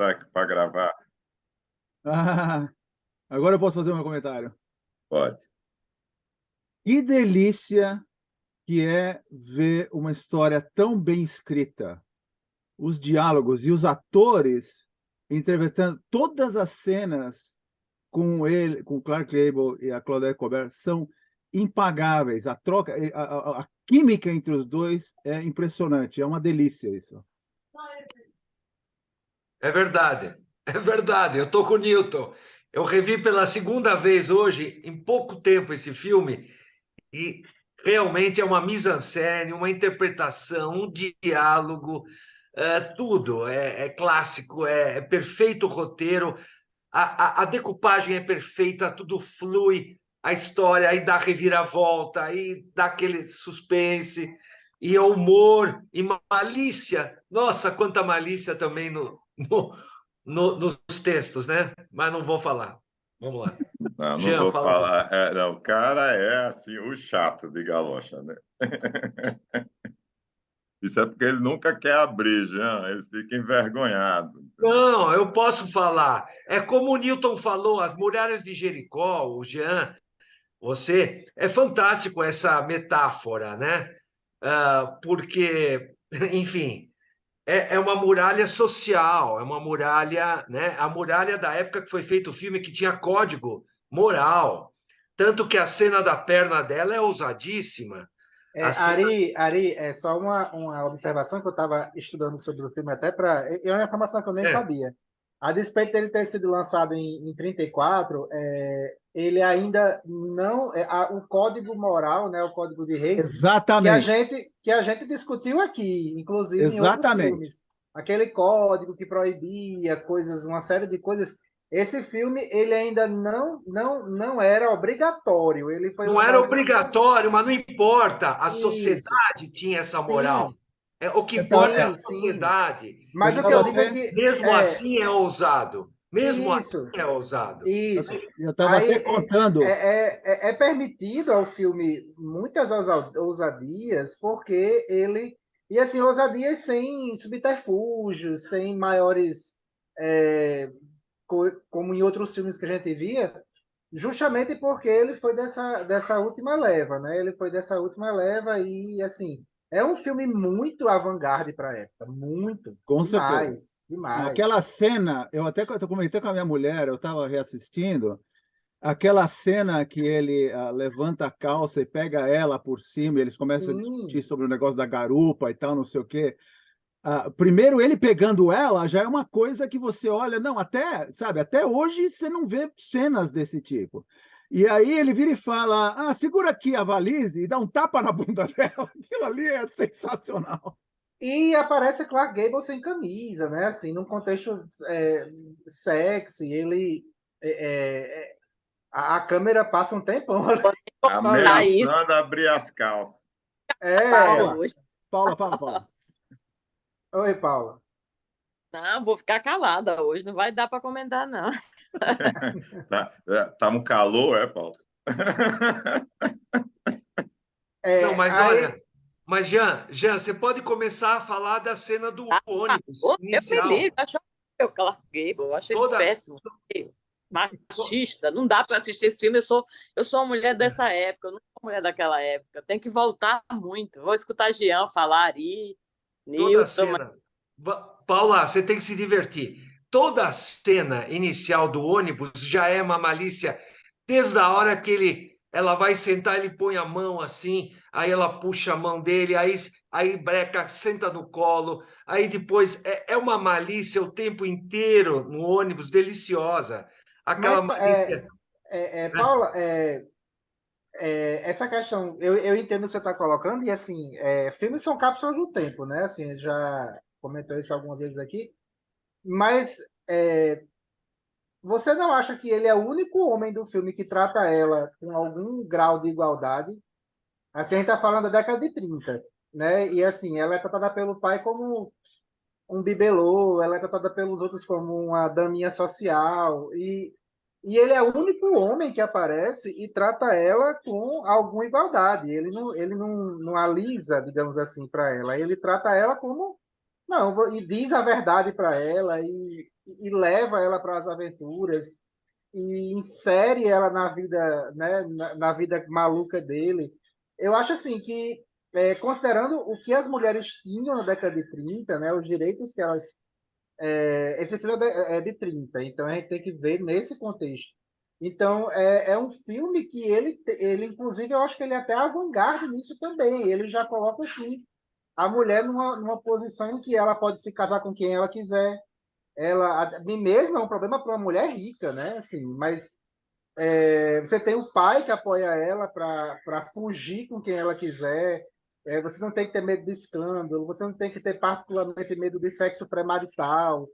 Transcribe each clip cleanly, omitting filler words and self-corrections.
saco para gravar. Ah, agora eu posso fazer o meu comentário. Pode. Que delícia que é ver uma história tão bem escrita, os diálogos e os atores interpretando todas as cenas com ele, com o Clark Gable e a Claudette Colbert são impagáveis. A troca, a química entre os dois é impressionante, é uma delícia isso. É verdade, é verdade. Eu estou com o Newton. Eu revi pela segunda vez hoje, em pouco tempo, esse filme, e realmente é uma mise-en-scène, uma interpretação, um diálogo, tudo. É clássico, é perfeito o roteiro, a decupagem é perfeita, tudo flui, a história aí dá reviravolta, aí dá aquele suspense, e o humor, e malícia. Nossa, quanta malícia também nos textos, né? Mas não vou falar. Vamos lá. Não, não Jean, vou fala. falar. Não, o cara é assim, o chato de galocha, né? Isso é porque ele nunca quer abrir, Jean. Ele fica envergonhado. Entendeu? Não, eu posso falar. É como o Newton falou, as muralhas de Jericó, o Jean, você, é fantástico essa metáfora, né? Porque, enfim, é uma muralha social, é uma muralha, né? A muralha da época que foi feito o filme que tinha código moral. Tanto que a cena da perna dela é ousadíssima. A cena Ari, é só uma observação que eu estava estudando sobre o filme, até para. É uma informação que eu nem é, sabia. A despeito dele ter sido lançado em 34, ele ainda não. O código moral, né, o código de reis, Exatamente, que a gente discutiu aqui, inclusive em outros exatamente. filmes. Aquele código que proibia coisas, uma série de coisas. Esse filme ele ainda não era obrigatório. Ele foi não uma era das últimas. obrigatório, mas não importa. A Isso. sociedade tinha essa moral. Sim, O que importa é a sim, sim. sociedade. Eu Mas o que estava eu digo é até, que Mesmo assim é ousado. Mesmo assim isso, é ousado. isso. eu estava Aí até contando. é permitido ao filme muitas ousadias, porque ele. E assim, ousadias sem subterfúgios, sem maiores. é, como em outros filmes que a gente via, justamente porque ele foi dessa última leva, né? Ele foi dessa última leva e, assim, é um filme muito avant-garde para a época, muito, Com certeza. demais, demais. Aquela cena, eu até comentei com a minha mulher, eu estava reassistindo, aquela cena que ele levanta a calça e pega ela por cima, e eles começam a discutir Sim, sobre o negócio da garupa e tal, não sei o quê. Primeiro, ele pegando ela já é uma coisa que você olha, não, até, sabe, até hoje você não vê cenas desse tipo. E aí ele vira e fala: segura aqui a valise e dá um tapa na bunda dela. Aquilo ali é sensacional. e aparece Clark Gable sem camisa, né? Assim, num contexto sexy, ele a câmera passa um tempão ali falando. Isso, Ameaçando abrir as calças. É, Paula, hoje. Paula, fala, Paula. oi, Paula. Não, vou ficar calada hoje, não vai dar para comentar, não. Tá um calor, Paulo? Não, mas Aí, olha, mas Jean, você pode começar a falar da cena do ônibus Ô, Deus me inicial. livre, achou o Clark Gable, eu achei ele Toda, péssimo, machista, não dá para assistir esse filme, eu sou uma mulher dessa época, eu não sou uma mulher daquela época, tem que voltar muito, vou escutar Jean falar, Ari, toda a Newton, mas cena. Paula, você tem que se divertir. Toda a cena inicial do ônibus já é uma malícia. Desde a hora que ela vai sentar, ele põe a mão assim, aí ela puxa a mão dele, aí breca, senta no colo, aí depois é uma malícia o tempo inteiro no ônibus, deliciosa. Aquela mas, malícia. Paula, essa questão, eu entendo o que você está colocando, e assim, filmes são cápsulas do tempo, né? Assim, já comentou isso algumas vezes aqui, mas você não acha que ele é o único homem do filme que trata ela com algum grau de igualdade? Assim, a gente está falando da década de 30, né? E assim, ela é tratada pelo pai como um bibelô, ela é tratada pelos outros como uma daminha social, e ele é o único homem que aparece e trata ela com alguma igualdade. Ele não alisa, digamos assim, para ela. Ele trata ela como. Não, e diz a verdade para ela. e leva ela para as aventuras e insere ela na vida, né, na vida maluca dele. Eu acho assim que, considerando o que as mulheres tinham na década de 30, né, os direitos que elas. Esse filme é de 30, então a gente tem que ver nesse contexto. Então, é um filme que ele, inclusive, eu acho que ele é até avant-garde nisso também. Ele já coloca, assim, a mulher numa posição em que ela pode se casar com quem ela quiser. Ela, mim mesmo, é um problema para uma mulher rica, né? Assim, mas você tem o pai que apoia ela para fugir com quem ela quiser. Você não tem que ter medo de escândalo, você não tem que ter particularmente medo de sexo premarital.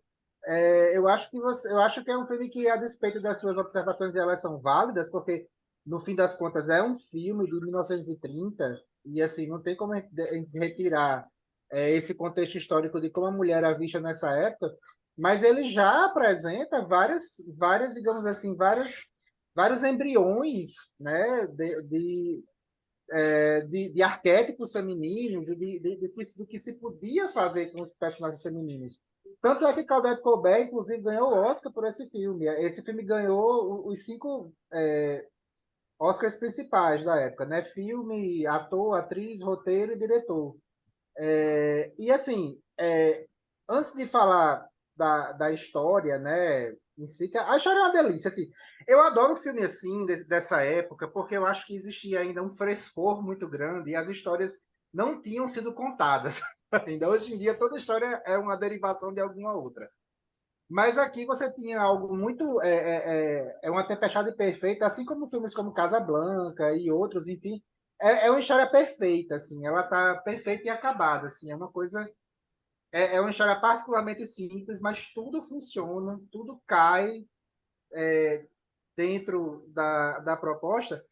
Eu acho que é um filme que, a despeito das suas observações, elas são válidas, porque, no fim das contas, é um filme de 1930, e assim, não tem como a gente retirar esse contexto histórico de como a mulher era vista nessa época, mas ele já apresenta digamos assim, vários embriões, né, de arquétipos femininos e do que se podia fazer com os personagens femininos. Tanto é que Claudette Colbert, inclusive, ganhou o Oscar por esse filme. Esse filme ganhou os 5 Oscars principais da época, né? Filme, ator, atriz, roteiro e diretor. E assim, antes de falar da história, né, em si, que a história é uma delícia, assim. Eu adoro filme assim, dessa época, porque eu acho que existia ainda um frescor muito grande e as histórias não tinham sido contadas. Ainda hoje em dia, toda história é uma derivação de alguma outra. Mas aqui você tinha algo muito. Uma tempestade perfeita, assim como filmes como Casablanca e outros, enfim. É uma história perfeita, assim. Ela está perfeita e acabada, assim. É uma coisa. É uma história particularmente simples, mas tudo funciona, tudo cai dentro da proposta.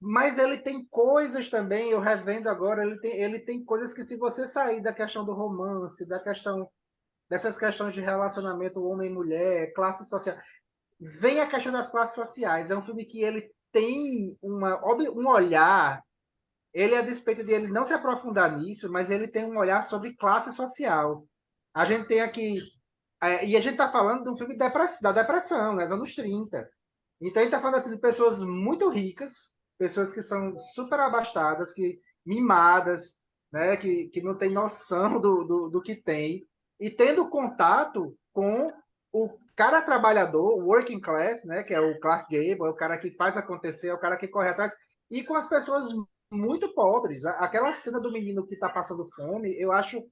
Mas ele tem coisas também, eu revendo agora, ele tem coisas que, se você sair da questão do romance, dessas questões de relacionamento homem-mulher, classe social, vem a questão das classes sociais. É um filme que ele tem um olhar, ele, a despeito de ele não se aprofundar nisso, mas ele tem um olhar sobre classe social. A gente tem aqui, e a gente está falando de um filme da depressão, né, anos 30. Então, a gente está falando assim, de pessoas muito ricas, pessoas que são super abastadas, mimadas, né, que não têm noção do que tem, e tendo contato com o cara trabalhador, o working class, né, que é o Clark Gable, é o cara que faz acontecer, é o cara que corre atrás, e com as pessoas muito pobres. Aquela cena do menino que está passando fome, eu acho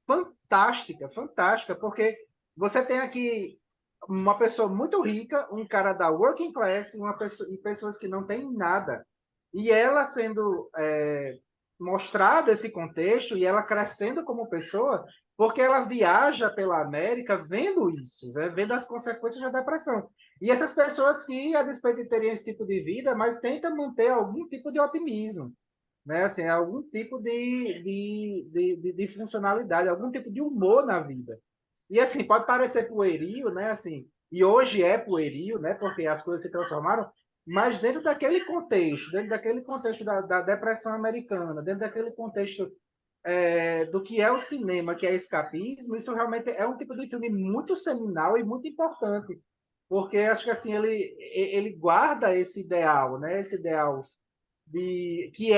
fantástica, fantástica, porque você tem aqui uma pessoa muito rica, um cara da working class, e pessoas que não têm nada. E ela sendo mostrado esse contexto e ela crescendo como pessoa, porque ela viaja pela América vendo isso, né? Vendo as consequências da depressão. E essas pessoas que, a despeito de terem esse tipo de vida, mas tentam manter algum tipo de otimismo, né? Assim, algum tipo de funcionalidade, algum tipo de humor na vida. E assim, pode parecer pueril, né? Assim, e hoje é pueril, né? Porque as coisas se transformaram, mas dentro daquele contexto da depressão americana, dentro daquele contexto do que é o cinema, que é escapismo, isso realmente é um tipo de filme muito seminal e muito importante, porque acho que assim ele guarda esse ideal, né? Esse ideal que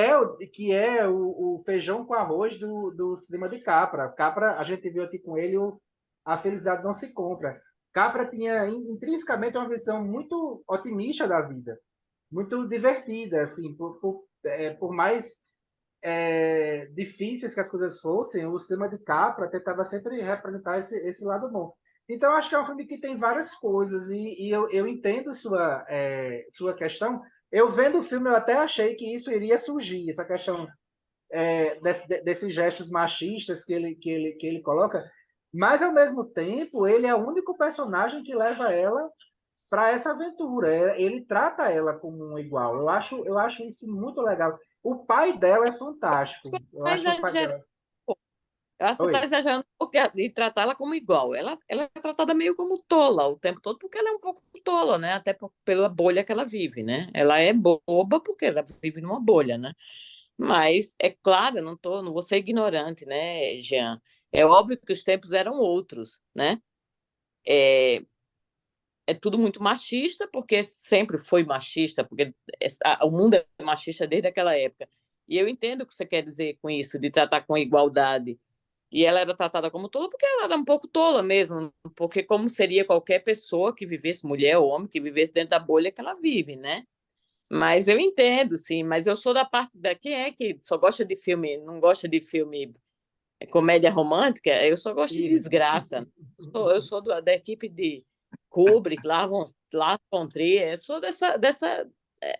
é o feijão com arroz do cinema de Capra. Capra, a gente viu aqui com ele A Felicidade Não Se Compra. Capra tinha intrinsecamente uma visão muito otimista da vida, muito divertida, assim, por mais difíceis que as coisas fossem, o cinema de Capra tentava sempre representar esse lado bom. Então, acho que é um filme que tem várias coisas, e eu entendo sua questão. Eu vendo o filme, eu até achei que isso iria surgir, essa questão desses gestos machistas que ele coloca, mas, ao mesmo tempo, ele é o único personagem que leva ela para essa aventura. Ele trata ela como um igual. Eu acho isso muito legal. O pai dela é fantástico. Eu Mas acho o pai dela. eu acho que você está Oi. exagerando um pouco de tratá-la como igual. Ela é tratada meio como tola o tempo todo, porque ela é um pouco tola, né? Até pela bolha que ela vive, né? Ela é boba porque ela vive numa bolha, né? Mas, é claro, eu não vou ser ignorante, né, Jean? É óbvio que os tempos eram outros, né? é, é tudo muito machista, porque sempre foi machista, porque o mundo é machista desde aquela época. E eu entendo o que você quer dizer com isso, de tratar com igualdade. E ela era tratada como tola porque ela era um pouco tola mesmo, porque como seria qualquer pessoa que vivesse, mulher ou homem, que vivesse dentro da bolha que ela vive, né? Mas eu entendo, sim, mas eu sou da parte da quem é que só gosta de filme, não gosta de filme comédia romântica, eu só gosto de Isso. desgraça. Eu sou da equipe de Kubrick, Lars von Trier, eu sou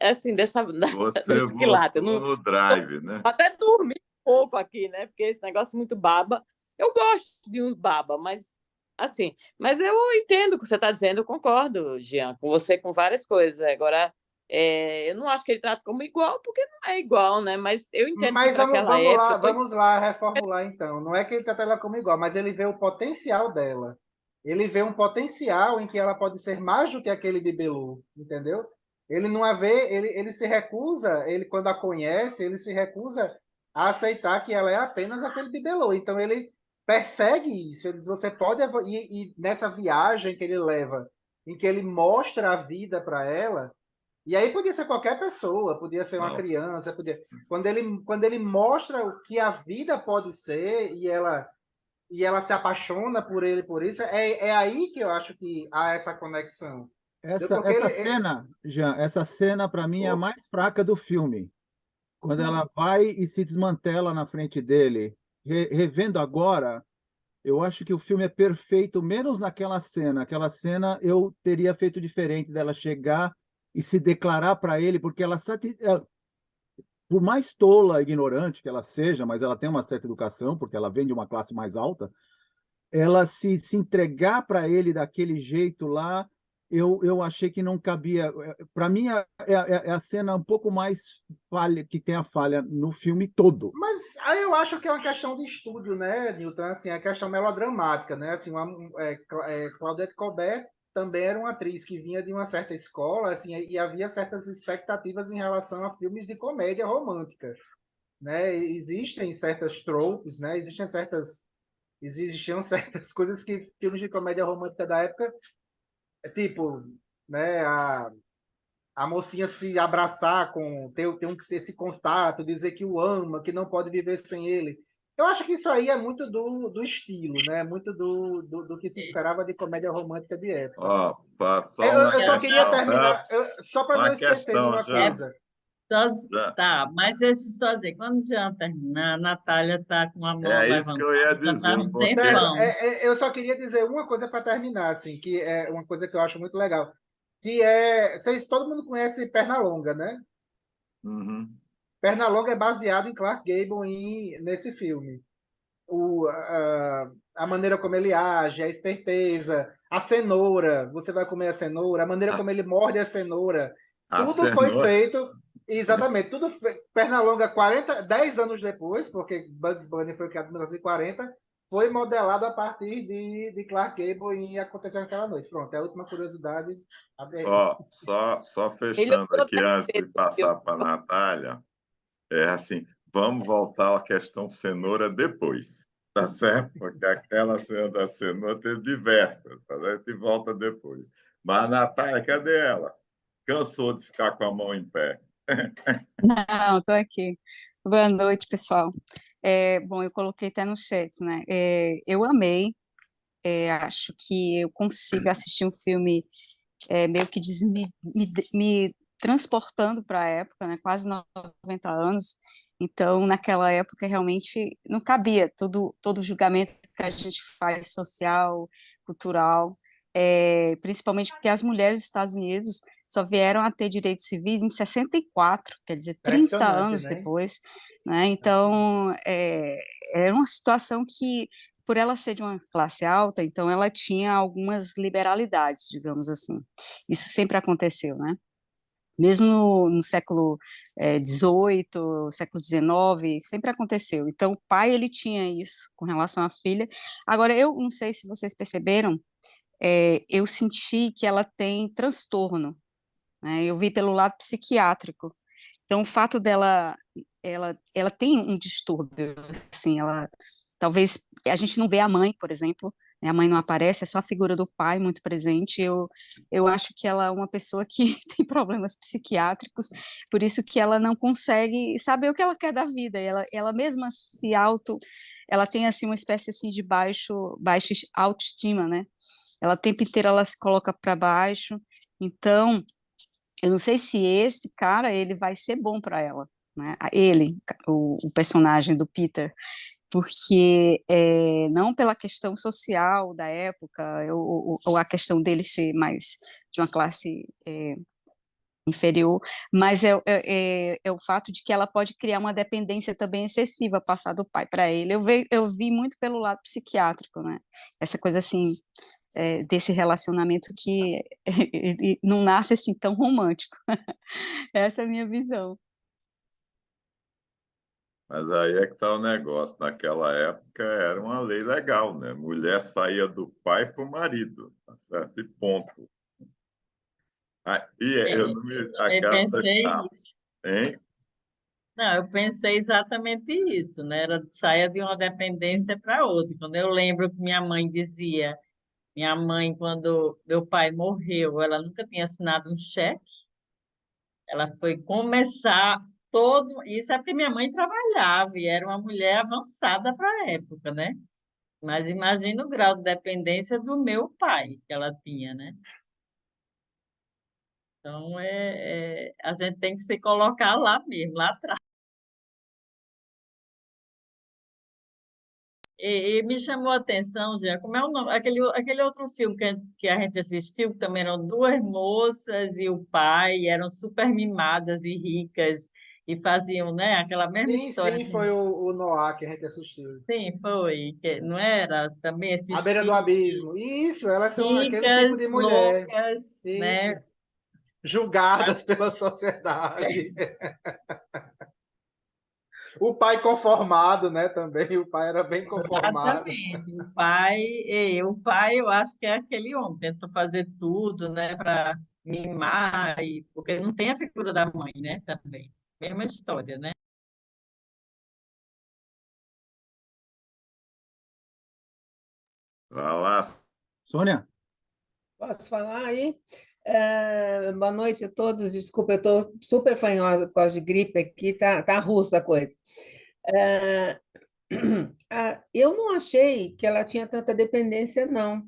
assim, Você desse quilate. Eu votou não, no Drive, né? até dormi um pouco aqui, né? Porque esse negócio muito baba. Eu gosto de uns baba, mas assim, mas eu entendo o que você está dizendo, eu concordo, Jean, com você com várias coisas. Agora, eu não acho que ele trata como igual, porque não é igual, né? Mas eu entendo que Mas para aquela época, vamos lá reformular então. Não é que ele trata ela como igual, mas ele vê o potencial dela. Ele vê um potencial em que ela pode ser mais do que aquele bibelô, entendeu? Ele não a vê, ele se recusa, ele quando a conhece, ele se recusa a aceitar que ela é apenas aquele bibelô. Então ele persegue isso. Ele diz, você pode e nessa viagem que ele leva, em que ele mostra a vida para ela, e aí podia ser qualquer pessoa, podia ser uma Não. criança, podia. Quando ele mostra o que a vida pode ser e ela se apaixona por ele por isso, é aí que eu acho que há essa conexão. Porque Essa cena, Jean, essa cena para mim é a Pô, mais fraca do filme. Quando ela vai e se desmantela na frente dele, revendo agora, eu acho que o filme é perfeito, menos naquela cena. Aquela cena eu teria feito diferente dela chegar e se declarar para ele, porque por mais tola, ignorante que ela seja, mas ela tem uma certa educação, porque ela vem de uma classe mais alta, ela se entregar para ele daquele jeito lá, eu achei que não cabia. Para mim, é a cena um pouco mais falha, que tem a falha no filme todo. Mas aí eu acho que é uma questão de estúdio, né, Newton? Assim, é questão melodramática, né? Assim, Claudette Colbert também era uma atriz que vinha de uma certa escola, assim, e havia certas expectativas em relação a filmes de comédia romântica, né? Existem certas tropes, né? Existiam certas coisas que filmes de comédia romântica da época, tipo, né, a mocinha se abraçar ter esse contato, dizer que o ama, que não pode viver sem ele. Eu acho que isso aí é muito do estilo, né? Muito do que se esperava de comédia romântica de época. ó, só Eu, uma eu só queria questão, terminar, só para não uma esquecer de questão uma já, coisa. Só, já. tá, mas deixa eu só dizer, quando o Jean terminar, a Natália está com a mão É isso que eu ia levantada já faz dizer, um porque tempão. Eu só queria dizer uma coisa para terminar, assim, que é uma coisa que eu acho muito legal, que é, todo mundo conhece Pernalonga, né? uhum. Pernalonga é baseado em Clark Gable nesse filme. A maneira como ele age, a esperteza, a cenoura, você vai comer a cenoura, a maneira a, como ele morde a cenoura, a tudo foi cenoura, feito, exatamente, Pernalonga 10 anos depois, porque Bugs Bunny foi criado em 1940, foi modelado a partir de Clark Gable e aconteceu naquela noite. Pronto, é a última curiosidade. ó, só ele fechando usou aqui até antes de cedo, viu? passar para a Natália, é assim, vamos voltar à questão cenoura depois, tá certo? Porque aquela cena da cenoura tem diversas, tá certo? A gente volta depois. Mas a Natália, cadê ela? Cansou de ficar com a mão em pé. Não, estou aqui. Boa noite, pessoal. Bom, eu coloquei até no chat, né? Eu amei, acho que eu consigo assistir um filme meio que me transportando para a época, né? Quase 90 anos. Então, naquela época, realmente não cabia todo o julgamento que a gente faz social, cultural, principalmente porque as mulheres dos Estados Unidos só vieram a ter direitos civis em 64, quer dizer, 30 Impressionante, anos né? depois, né? Então, era uma situação que, por ela ser de uma classe alta, então ela tinha algumas liberalidades, digamos assim. Isso sempre aconteceu, né? Mesmo no século XVIII, século XIX, sempre aconteceu. Então, o pai, ele tinha isso com relação à filha. Agora, eu não sei se vocês perceberam, eu senti que ela tem transtorno, né? Eu vi pelo lado psiquiátrico. Então, o fato dela, ela tem um distúrbio, assim, ela, talvez, a gente não vê a mãe, por exemplo, A mãe não aparece, é só a figura do pai muito presente. Eu acho que ela é uma pessoa que tem problemas psiquiátricos, por isso que ela não consegue saber o que ela quer da vida. Ela mesma se auto, ela tem assim uma espécie assim de baixa autoestima, né? Ela o tempo inteiro ela se coloca para baixo. Então, eu não sei se esse cara ele vai ser bom para ela, né? Ele, o personagem do Peter, porque não pela questão social da época, ou a questão dele ser mais de uma classe inferior, mas é o fato de que ela pode criar uma dependência também excessiva, passar do pai para ele. Eu vi muito pelo lado psiquiátrico, né? Essa coisa assim, desse relacionamento que ele não nasce assim tão romântico. Essa é a minha visão. Mas aí é que está o negócio. Naquela época era uma lei legal, né? Mulher saía do pai para o marido, tá certo? E ponto. Eu não me... Eu também Aquela... pensei isso. Hein? Não, eu pensei exatamente isso, né? Era saia de uma dependência para outra. Quando eu lembro que minha mãe dizia, minha mãe, quando meu pai morreu, ela nunca tinha assinado um cheque, ela foi começar todo. Isso é porque minha mãe trabalhava e era uma mulher avançada para a época, né? Mas imagina o grau de dependência do meu pai que ela tinha, né? Então, a gente tem que se colocar lá mesmo, lá atrás. E me chamou a atenção, já, como é o nome? Aquele outro filme que a gente assistiu, que também eram duas moças e o pai, eram super mimadas e ricas, e faziam, né, aquela mesma Sim, história. sim, foi o Noah que a gente assistiu. Sim, foi, não era também esse À beira do estilo de abismo. Isso, elas são aquele tipo de ricas, mulher. loucas, Isso. né? Julgadas pela sociedade. O pai conformado, né, também. O pai era bem conformado. Exatamente. O pai, eu acho que é aquele homem, tenta fazer tudo, né, para mimar, porque não tem a figura da mãe, né, também. Mesma história, né? Vai lá. Sônia? Posso falar aí? Boa noite a todos. Desculpa, eu estou super fanhosa por causa de gripe aqui, tá russa a coisa. É, eu não achei que ela tinha tanta dependência, não.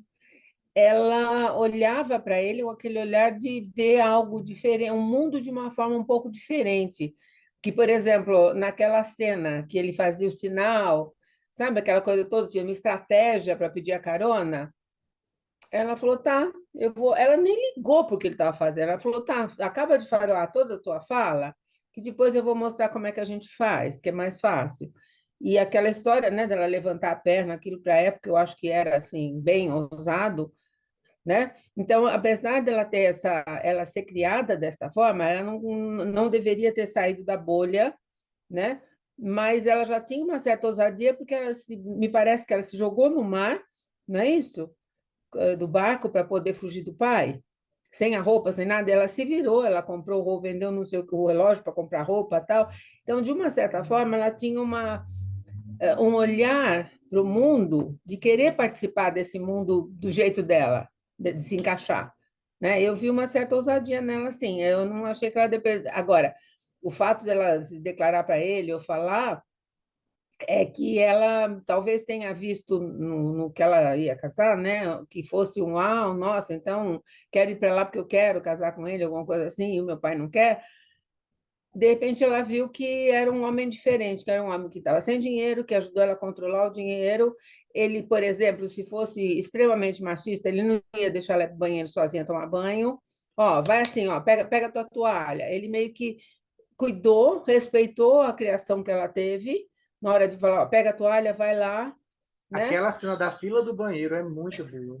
Ela olhava para ele com aquele olhar de ver algo diferente, um mundo de uma forma um pouco diferente. Que, por exemplo, naquela cena que ele fazia o sinal, sabe aquela coisa toda, tinha uma estratégia para pedir a carona. Ela falou, tá, eu vou. Ela nem ligou para o que ele estava fazendo. Ela falou, tá, acaba de falar toda a tua fala, que depois eu vou mostrar como é que a gente faz, que é mais fácil. E aquela história, né, dela levantar a perna, aquilo para a época, eu acho que era assim bem ousado, né? Então, apesar dela ter ela ser criada desta forma, ela não deveria ter saído da bolha, né? Mas ela já tinha uma certa ousadia porque me parece que ela se jogou no mar, não é isso? Do barco para poder fugir do pai, sem a roupa, sem nada, ela se virou, ela comprou roupa, vendeu não sei o relógio para comprar roupa tal. Então, de uma certa forma, ela tinha um olhar para o mundo de querer participar desse mundo do jeito dela, de se encaixar. Né? Eu vi uma certa ousadia nela, sim. Eu não achei que ela dependesse. Agora, o fato dela se declarar para ele ou falar é que ela talvez tenha visto no que ela ia casar, né, que fosse nossa, então quero ir para lá porque eu quero casar com ele, alguma coisa assim, e o meu pai não quer. De repente ela viu que era um homem diferente, que era um homem que estava sem dinheiro, que ajudou ela a controlar o dinheiro. Ele, por exemplo, se fosse extremamente machista, ele não ia deixar ela ir para o banheiro sozinha tomar banho. Ó, vai assim, ó, pega a tua toalha. Ele meio que cuidou, respeitou a criação que ela teve, na hora de falar, ó, pega a toalha, vai lá, né? Aquela cena da fila do banheiro é muito boa.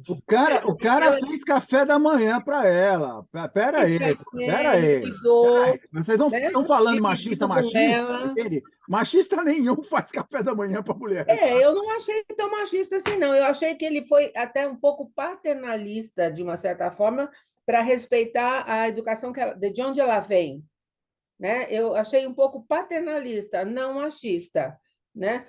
O cara fez café da manhã para ela. Pera aí, pera Ele aí. cuidou, Vocês não né? estão falando Dividiu com machista, ela. entende? Machista nenhum faz café da manhã para mulher. Eu não achei tão machista assim, não. Eu achei que ele foi até um pouco paternalista, de uma certa forma, para respeitar a educação de onde ela vem, né? Eu achei um pouco paternalista, não machista, né?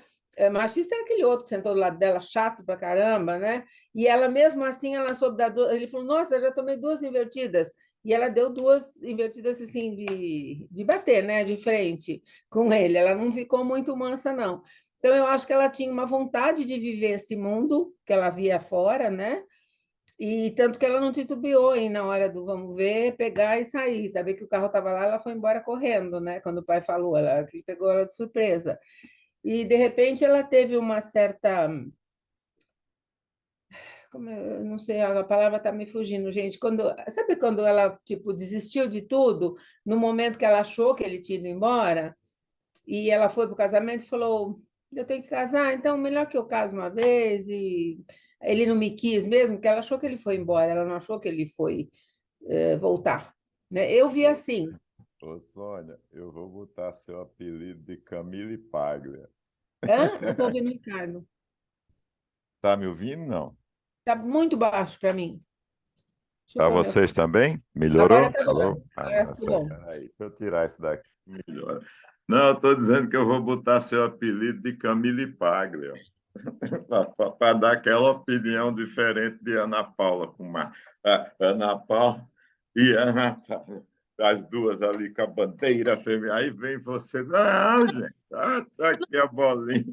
Machista era aquele outro que sentou do lado dela, chato pra caramba, né? E ela, mesmo assim, ela soube dar duas. Ele falou: Nossa, eu já tomei duas invertidas. E ela deu duas invertidas assim de bater, né? De frente com ele. Ela não ficou muito mansa, não. Então, eu acho que ela tinha uma vontade de viver esse mundo que ela via fora, né? E tanto que ela não titubeou em, na hora do vamos ver, pegar e sair. Saber que o carro estava lá, ela foi embora correndo, né? Quando o pai falou, ela que pegou ela de surpresa. E, de repente, ela teve uma certa. Eu não sei, a palavra está me fugindo, gente. Sabe quando ela tipo, desistiu de tudo, no momento que ela achou que ele tinha ido embora, e ela foi para o casamento e falou: Eu tenho que casar, então melhor que eu case uma vez. E ele não me quis mesmo, porque ela achou que ele foi embora, ela não achou que ele foi voltar. Né? Eu vi assim. Ô, Sônia, eu vou botar seu apelido de Camille Paglia. Hã? Não estou ouvindo, Ricardo. Tá me ouvindo, não? Está muito baixo para mim. Deixa eu Tá pôr meu vocês fone. também? Agora Melhorou? está Alô? bom. Agora Nossa, ficou bom. peraí, deixa eu tirar isso daqui. Melhora. Não, eu estou dizendo que eu vou botar seu apelido de Camille Paglia, para dar aquela opinião diferente de Ana Paula com a Ana Paula e a Natália, as duas ali com a bandeira feminina. Aí vem você, não, gente, isso aqui é a bolinha.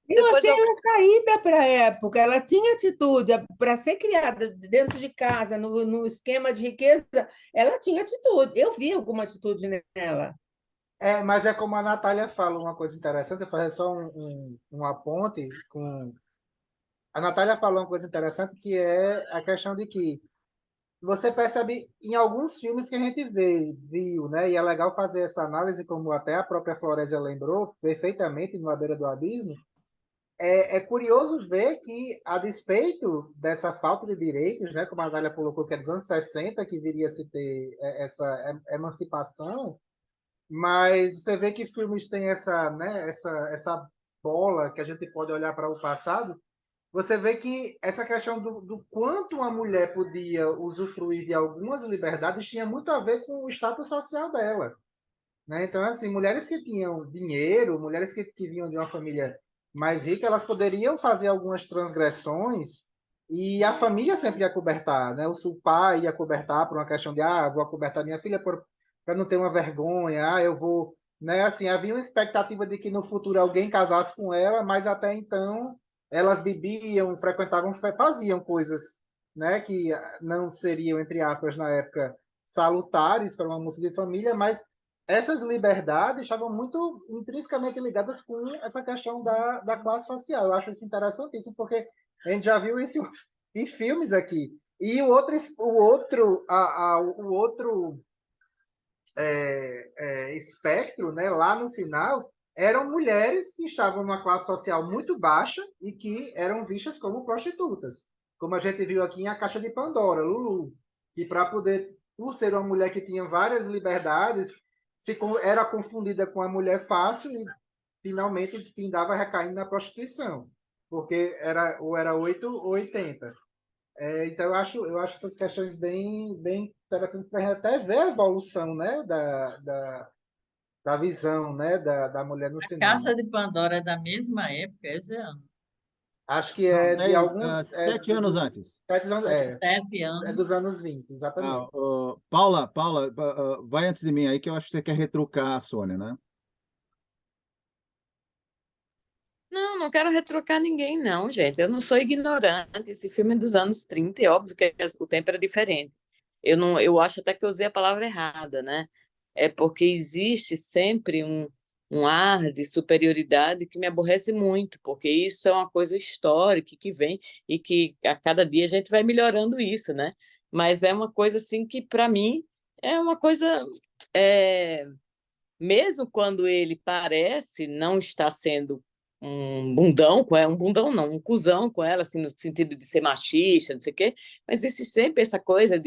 Eu Depois achei eu ela saída para a época, ela tinha atitude para ser criada dentro de casa, no esquema de riqueza, ela tinha atitude. Eu vi alguma atitude nela. Mas é como a Natália fala, uma coisa interessante, eu vou fazer só um aponte com. A Natália falou uma coisa interessante que é a questão de que você percebe em alguns filmes que a gente viu, né? E é legal fazer essa análise, como até a própria Florésia lembrou perfeitamente no A Beira do Abismo. É curioso ver que, a despeito dessa falta de direitos, né, como a Natália colocou, que é dos anos 60 que viria a se ter essa emancipação, mas você vê que filmes têm essa, né, essa bola que a gente pode olhar para o passado. Você vê que essa questão do quanto uma mulher podia usufruir de algumas liberdades tinha muito a ver com o status social dela. Né? Então, assim, mulheres que tinham dinheiro, mulheres que vinham de uma família mais rica, elas poderiam fazer algumas transgressões e a família sempre ia cobertar, né? O pai ia cobertar por uma questão de, vou acobertar minha filha para não ter uma vergonha, eu vou, né? Assim, havia uma expectativa de que no futuro alguém casasse com ela, mas até então elas bebiam, frequentavam, faziam coisas, né? Que não seriam, entre aspas, na época, salutares para uma moça de família, mas essas liberdades estavam muito intrinsecamente ligadas com essa questão da classe social. Eu acho isso interessantíssimo, porque a gente já viu isso em filmes aqui. E o outro espectro, né, lá no final, eram mulheres que estavam numa classe social muito baixa e que eram vistas como prostitutas. Como a gente viu aqui em A Caixa de Pandora, Lulu, que para poder, por ser uma mulher que tinha várias liberdades, era confundida com a mulher fácil e finalmente findava recaindo na prostituição, porque ou era 8 ou 80. Então eu acho essas questões bem interessantes para a gente até ver a evolução, né, da visão, né, da mulher no cinema. Caixa de Pandora é da mesma época, Jean? Acho que Não, é de alguns 7 anos antes. 7 anos, 7 é anos. dos anos 20, exatamente. Paula, vai antes de mim aí, que eu acho que você quer retrucar a Sônia, né? não quero retrucar ninguém, não, gente. Eu não sou ignorante. Esse filme é dos anos 30, é óbvio que o tempo era diferente. Eu acho até que eu usei a palavra errada, né? É porque existe sempre um ar de superioridade que me aborrece muito, porque isso é uma coisa histórica que vem e que a cada dia a gente vai melhorando isso, né? Mas é uma coisa assim que, para mim, é uma coisa. é, Mesmo quando ele parece não estar sendo um bundão com ela, um bundão não, um cuzão com ela, assim, no sentido de ser machista, não sei o quê, mas existe sempre essa coisa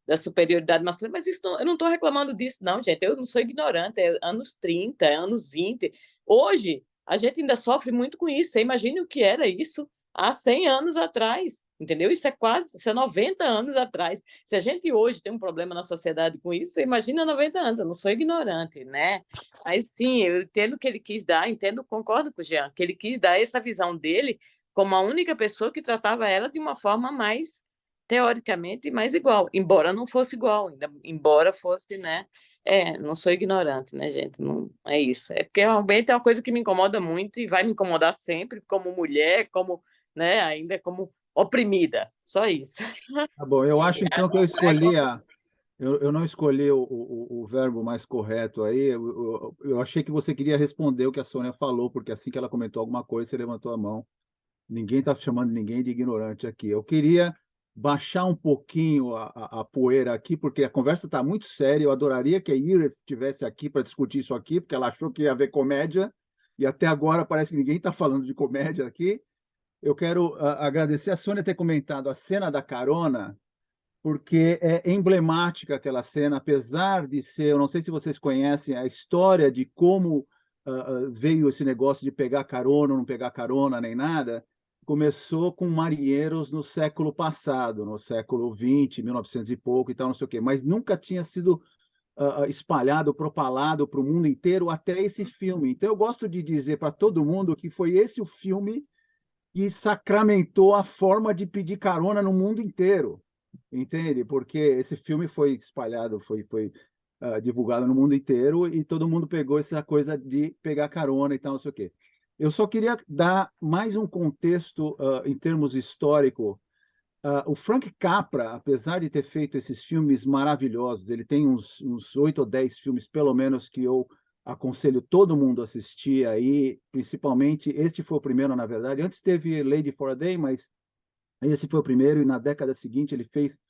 da superioridade masculina, mas eu não estou reclamando disso, não, gente, eu não sou ignorante, é anos 30, é anos 20, hoje a gente ainda sofre muito com isso, você imagina o que era isso há 100 anos atrás, entendeu? Isso é 90 anos atrás. Se a gente hoje tem um problema na sociedade com isso, você imagina 90 anos. Eu não sou ignorante, né? Mas sim, eu entendo o que ele quis dar, concordo com o Jean, que ele quis dar essa visão dele como a única pessoa que tratava ela de uma forma mais, teoricamente, mais igual, embora não fosse igual, embora fosse, né? Não sou ignorante, né, gente? Não é isso. É porque realmente é uma coisa que me incomoda muito e vai me incomodar sempre, como mulher, como, né, ainda como oprimida. Só isso. Tá bom, eu acho então que eu não escolhi o verbo mais correto aí. Eu achei que você queria responder o que a Sônia falou, porque assim que ela comentou alguma coisa, você levantou a mão. Ninguém está chamando ninguém de ignorante aqui. Eu queria baixar um pouquinho a poeira aqui, porque a conversa está muito séria. Eu adoraria que a Ira estivesse aqui para discutir isso aqui, porque ela achou que ia haver comédia, e até agora parece que ninguém está falando de comédia aqui. Eu quero agradecer a Sônia ter comentado a cena da carona, porque é emblemática aquela cena, apesar de ser, eu não sei se vocês conhecem a história de como veio esse negócio de pegar carona, não pegar carona, nem nada. Começou com marinheiros no século passado, no século XX, 1900 e pouco e tal, não sei o quê, mas nunca tinha sido espalhado, propalado para o mundo inteiro até esse filme. Então, eu gosto de dizer para todo mundo que foi esse o filme que sacramentou a forma de pedir carona no mundo inteiro, entende? Porque esse filme foi espalhado, foi divulgado no mundo inteiro e todo mundo pegou essa coisa de pegar carona e tal, não sei o quê. Eu só queria dar mais um contexto em termos histórico. O Frank Capra, apesar de ter feito esses filmes maravilhosos, ele tem uns 8 ou 10 filmes, pelo menos, que eu aconselho todo mundo a assistir aí, principalmente, este foi o primeiro, na verdade. Antes teve Lady for a Day, mas esse foi o primeiro, e na década seguinte ele fez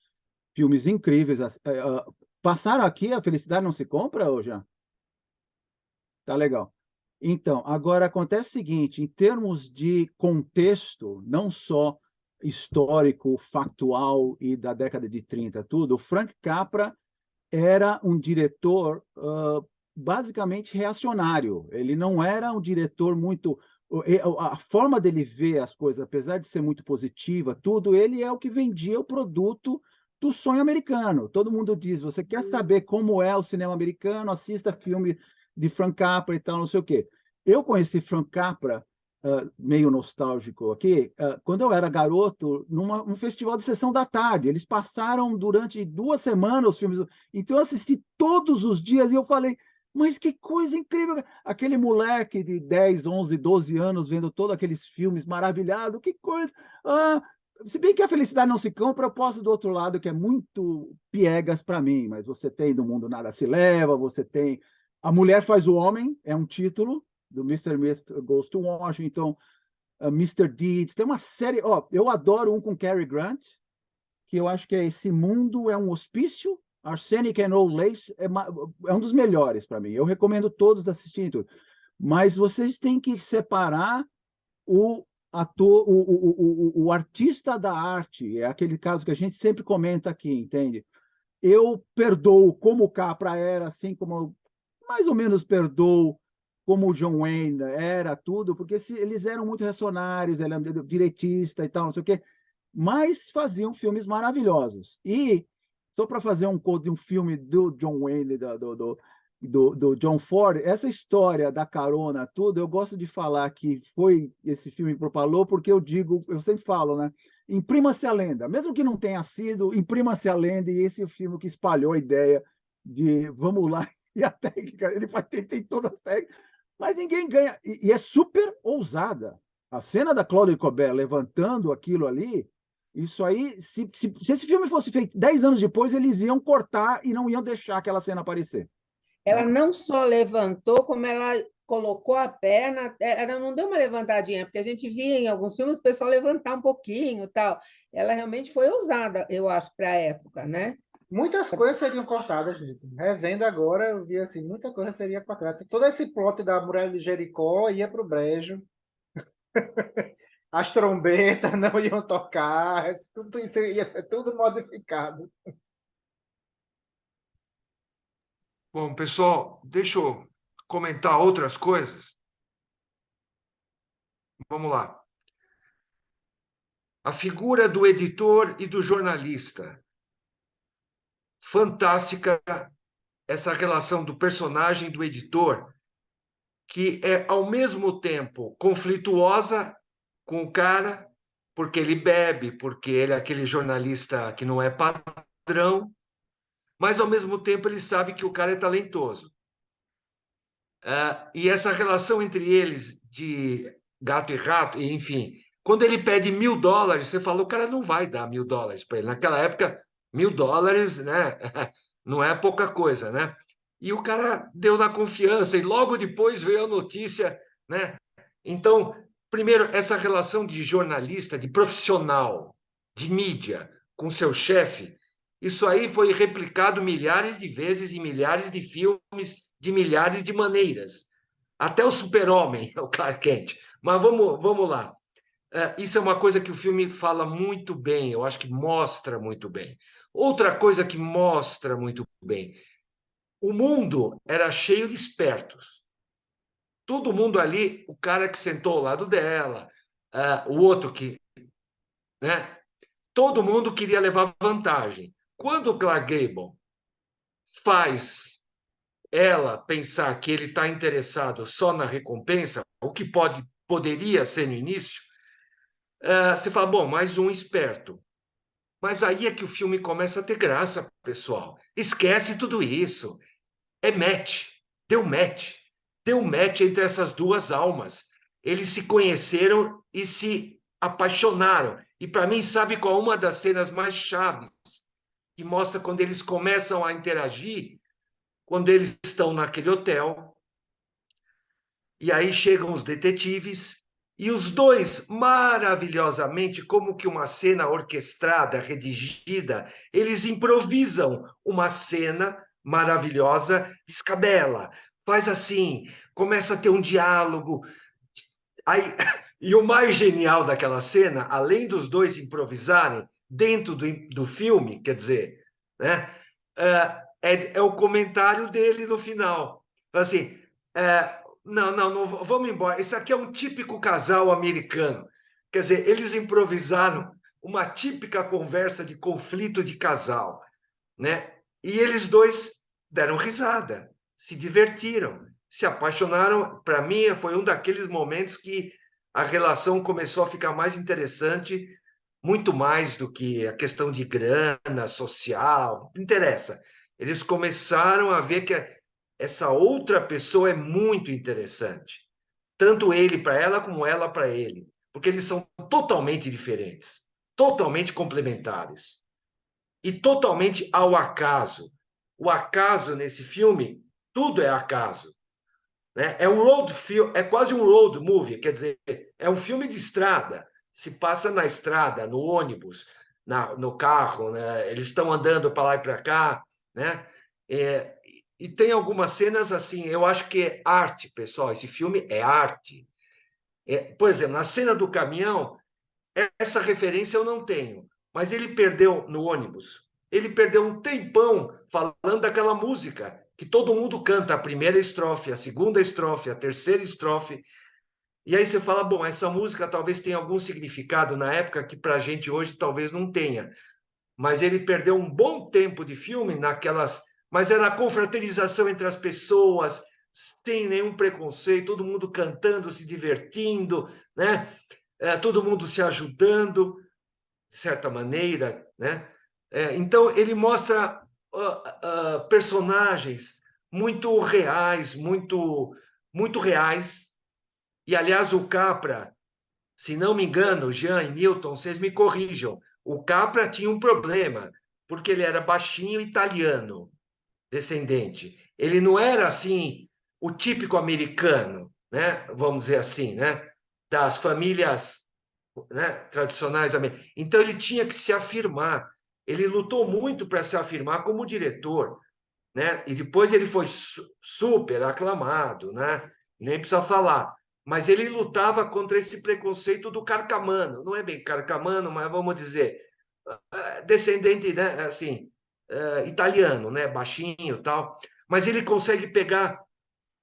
filmes incríveis. Passaram aqui, A Felicidade Não Se Compra, ou já? Tá legal. Então, agora acontece o seguinte, em termos de contexto, não só histórico, factual e da década de 30, tudo, o Frank Capra era um diretor basicamente reacionário. Ele não era um diretor muito... A forma dele ver as coisas, apesar de ser muito positiva, tudo, ele é o que vendia o produto do sonho americano. Todo mundo diz, você quer saber como é o cinema americano, assista filme de Frank Capra e tal, não sei o quê. Eu conheci Frank Capra, meio nostálgico aqui, quando eu era garoto, num festival de sessão da tarde. Eles passaram durante 2 semanas os filmes. Então eu assisti todos os dias e eu falei, mas que coisa incrível! Aquele moleque de 10, 11, 12 anos vendo todos aqueles filmes maravilhado, que coisa! Se bem que a felicidade não se compra, eu posso do outro lado, que é muito piegas para mim, mas você tem Do Mundo Nada Se Leva, você tem A Mulher Faz o Homem, é um título, do Mr. Smith Goes to Washington, Mr. Deeds, tem uma série, eu adoro um com Cary Grant, que eu acho que é Esse Mundo é um Hospício, Arsenic and Old Lace, é um dos melhores para mim, eu recomendo todos assistirem tudo, mas vocês têm que separar o ator, o artista da arte, é aquele caso que a gente sempre comenta aqui, entende? Eu perdoo como o Capra era, assim como eu mais ou menos perdoo como o John Wayne era, tudo, porque eles eram muito reacionários, ele era direitista e tal, não sei o quê, mas faziam filmes maravilhosos. E, só para fazer um de um filme do John Wayne, do John Ford, essa história da carona, tudo, eu gosto de falar que foi esse filme que propalou, porque eu sempre falo, né? Imprima-se a lenda, mesmo que não tenha sido, imprima-se a lenda, e esse é o filme que espalhou a ideia de vamos lá, e a técnica, ele tem todas as técnicas, mas ninguém ganha, e é super ousada. A cena da Claudia Colbert levantando aquilo ali, isso aí, se esse filme fosse feito 10 anos depois, eles iam cortar e não iam deixar aquela cena aparecer. Ela não só levantou, como ela colocou a perna, ela não deu uma levantadinha, porque a gente via em alguns filmes o pessoal levantar um pouquinho, tal. Ela realmente foi ousada, eu acho, para a época, né? Muitas coisas seriam cortadas, gente. Revendo agora, eu vi assim, muita coisa seria cortada. Todo esse plot da Muralha de Jericó ia para o brejo. As trombetas não iam tocar, tudo isso ia ser tudo modificado. Bom, pessoal, deixa eu comentar outras coisas. Vamos lá. a figura do editor e do jornalista. Fantástica essa relação do personagem do editor, que é, ao mesmo tempo, conflituosa com o cara, porque ele bebe, porque ele é aquele jornalista que não é padrão, mas, ao mesmo tempo, ele sabe que o cara é talentoso. E essa relação entre eles, de gato e rato, e, enfim, quando ele pede $1.000, você fala, o cara não vai dar $1.000 para ele. Naquela época, $1.000, né? Não é pouca coisa, né? E o cara deu na confiança, e logo depois veio a notícia, né? Então, primeiro, essa relação de jornalista, de profissional, de mídia, com seu chefe, isso aí foi replicado milhares de vezes em milhares de filmes, de milhares de maneiras. Até o Super-Homem, o Clark Kent. Mas vamos lá. Isso é uma coisa que o filme fala muito bem, eu acho que mostra muito bem. Outra coisa que mostra muito bem, o mundo era cheio de espertos. Todo mundo ali, o cara que sentou ao lado dela, o outro que, né? Todo mundo queria levar vantagem. Quando o Clark Gable faz ela pensar que ele está interessado só na recompensa, o que poderia ser no início, você fala, bom, mais um esperto. Mas aí é que o filme começa a ter graça, pessoal. Esquece tudo isso. É match. Deu match. Deu match entre essas duas almas. Eles se conheceram e se apaixonaram. E, para mim, sabe qual é uma das cenas mais chaves que mostra quando eles começam a interagir? Quando eles estão naquele hotel, e aí chegam os detetives, e os dois, maravilhosamente, como que uma cena orquestrada, redigida, eles improvisam uma cena maravilhosa, escabela, faz assim, começa a ter um diálogo. Aí, e o mais genial daquela cena, além dos dois improvisarem dentro do filme, quer dizer, né, é o comentário dele no final. Assim, não, vamos embora. Isso aqui é um típico casal americano. Quer dizer, eles improvisaram uma típica conversa de conflito de casal, né? E eles dois deram risada, se divertiram, se apaixonaram. Para mim, foi um daqueles momentos que a relação começou a ficar mais interessante, muito mais do que a questão de grana, social, não interessa. Eles começaram a ver que essa outra pessoa é muito interessante. Tanto ele para ela, como ela para ele. Porque eles são totalmente diferentes, totalmente complementares e totalmente ao acaso. O acaso nesse filme, tudo é acaso. Né? É um road film, é quase um road movie, quer dizer, é um filme de estrada. Se passa na estrada, no ônibus, no carro, né? Eles estão andando para lá e para cá, né? E tem algumas cenas assim, eu acho que é arte, pessoal. Esse filme é arte. Por exemplo, na cena do caminhão, essa referência eu não tenho, mas ele perdeu no ônibus. Ele perdeu um tempão falando daquela música que todo mundo canta, a primeira estrofe, a segunda estrofe, a terceira estrofe. E aí você fala, bom, essa música talvez tenha algum significado na época que para a gente hoje talvez não tenha. Mas ele perdeu um bom tempo de filme naquelas... Mas era a confraternização entre as pessoas, sem nenhum preconceito, todo mundo cantando, se divertindo, né? Todo mundo se ajudando, de certa maneira, né? Então, ele mostra personagens muito reais, muito reais. E, aliás, o Capra, se não me engano, Jean e Newton, vocês me corrijam, o Capra tinha um problema, porque ele era baixinho italiano, descendente. Ele não era, assim, o típico americano, né? Vamos dizer assim, né? Das famílias, né, tradicionais. Então, ele tinha que se afirmar. Ele lutou muito para se afirmar como diretor, né? E depois ele foi super aclamado, né? Nem precisa falar. Mas ele lutava contra esse preconceito do carcamano. Não é bem carcamano, mas vamos dizer, descendente, né, assim, italiano, né? Baixinho e tal. Mas ele consegue pegar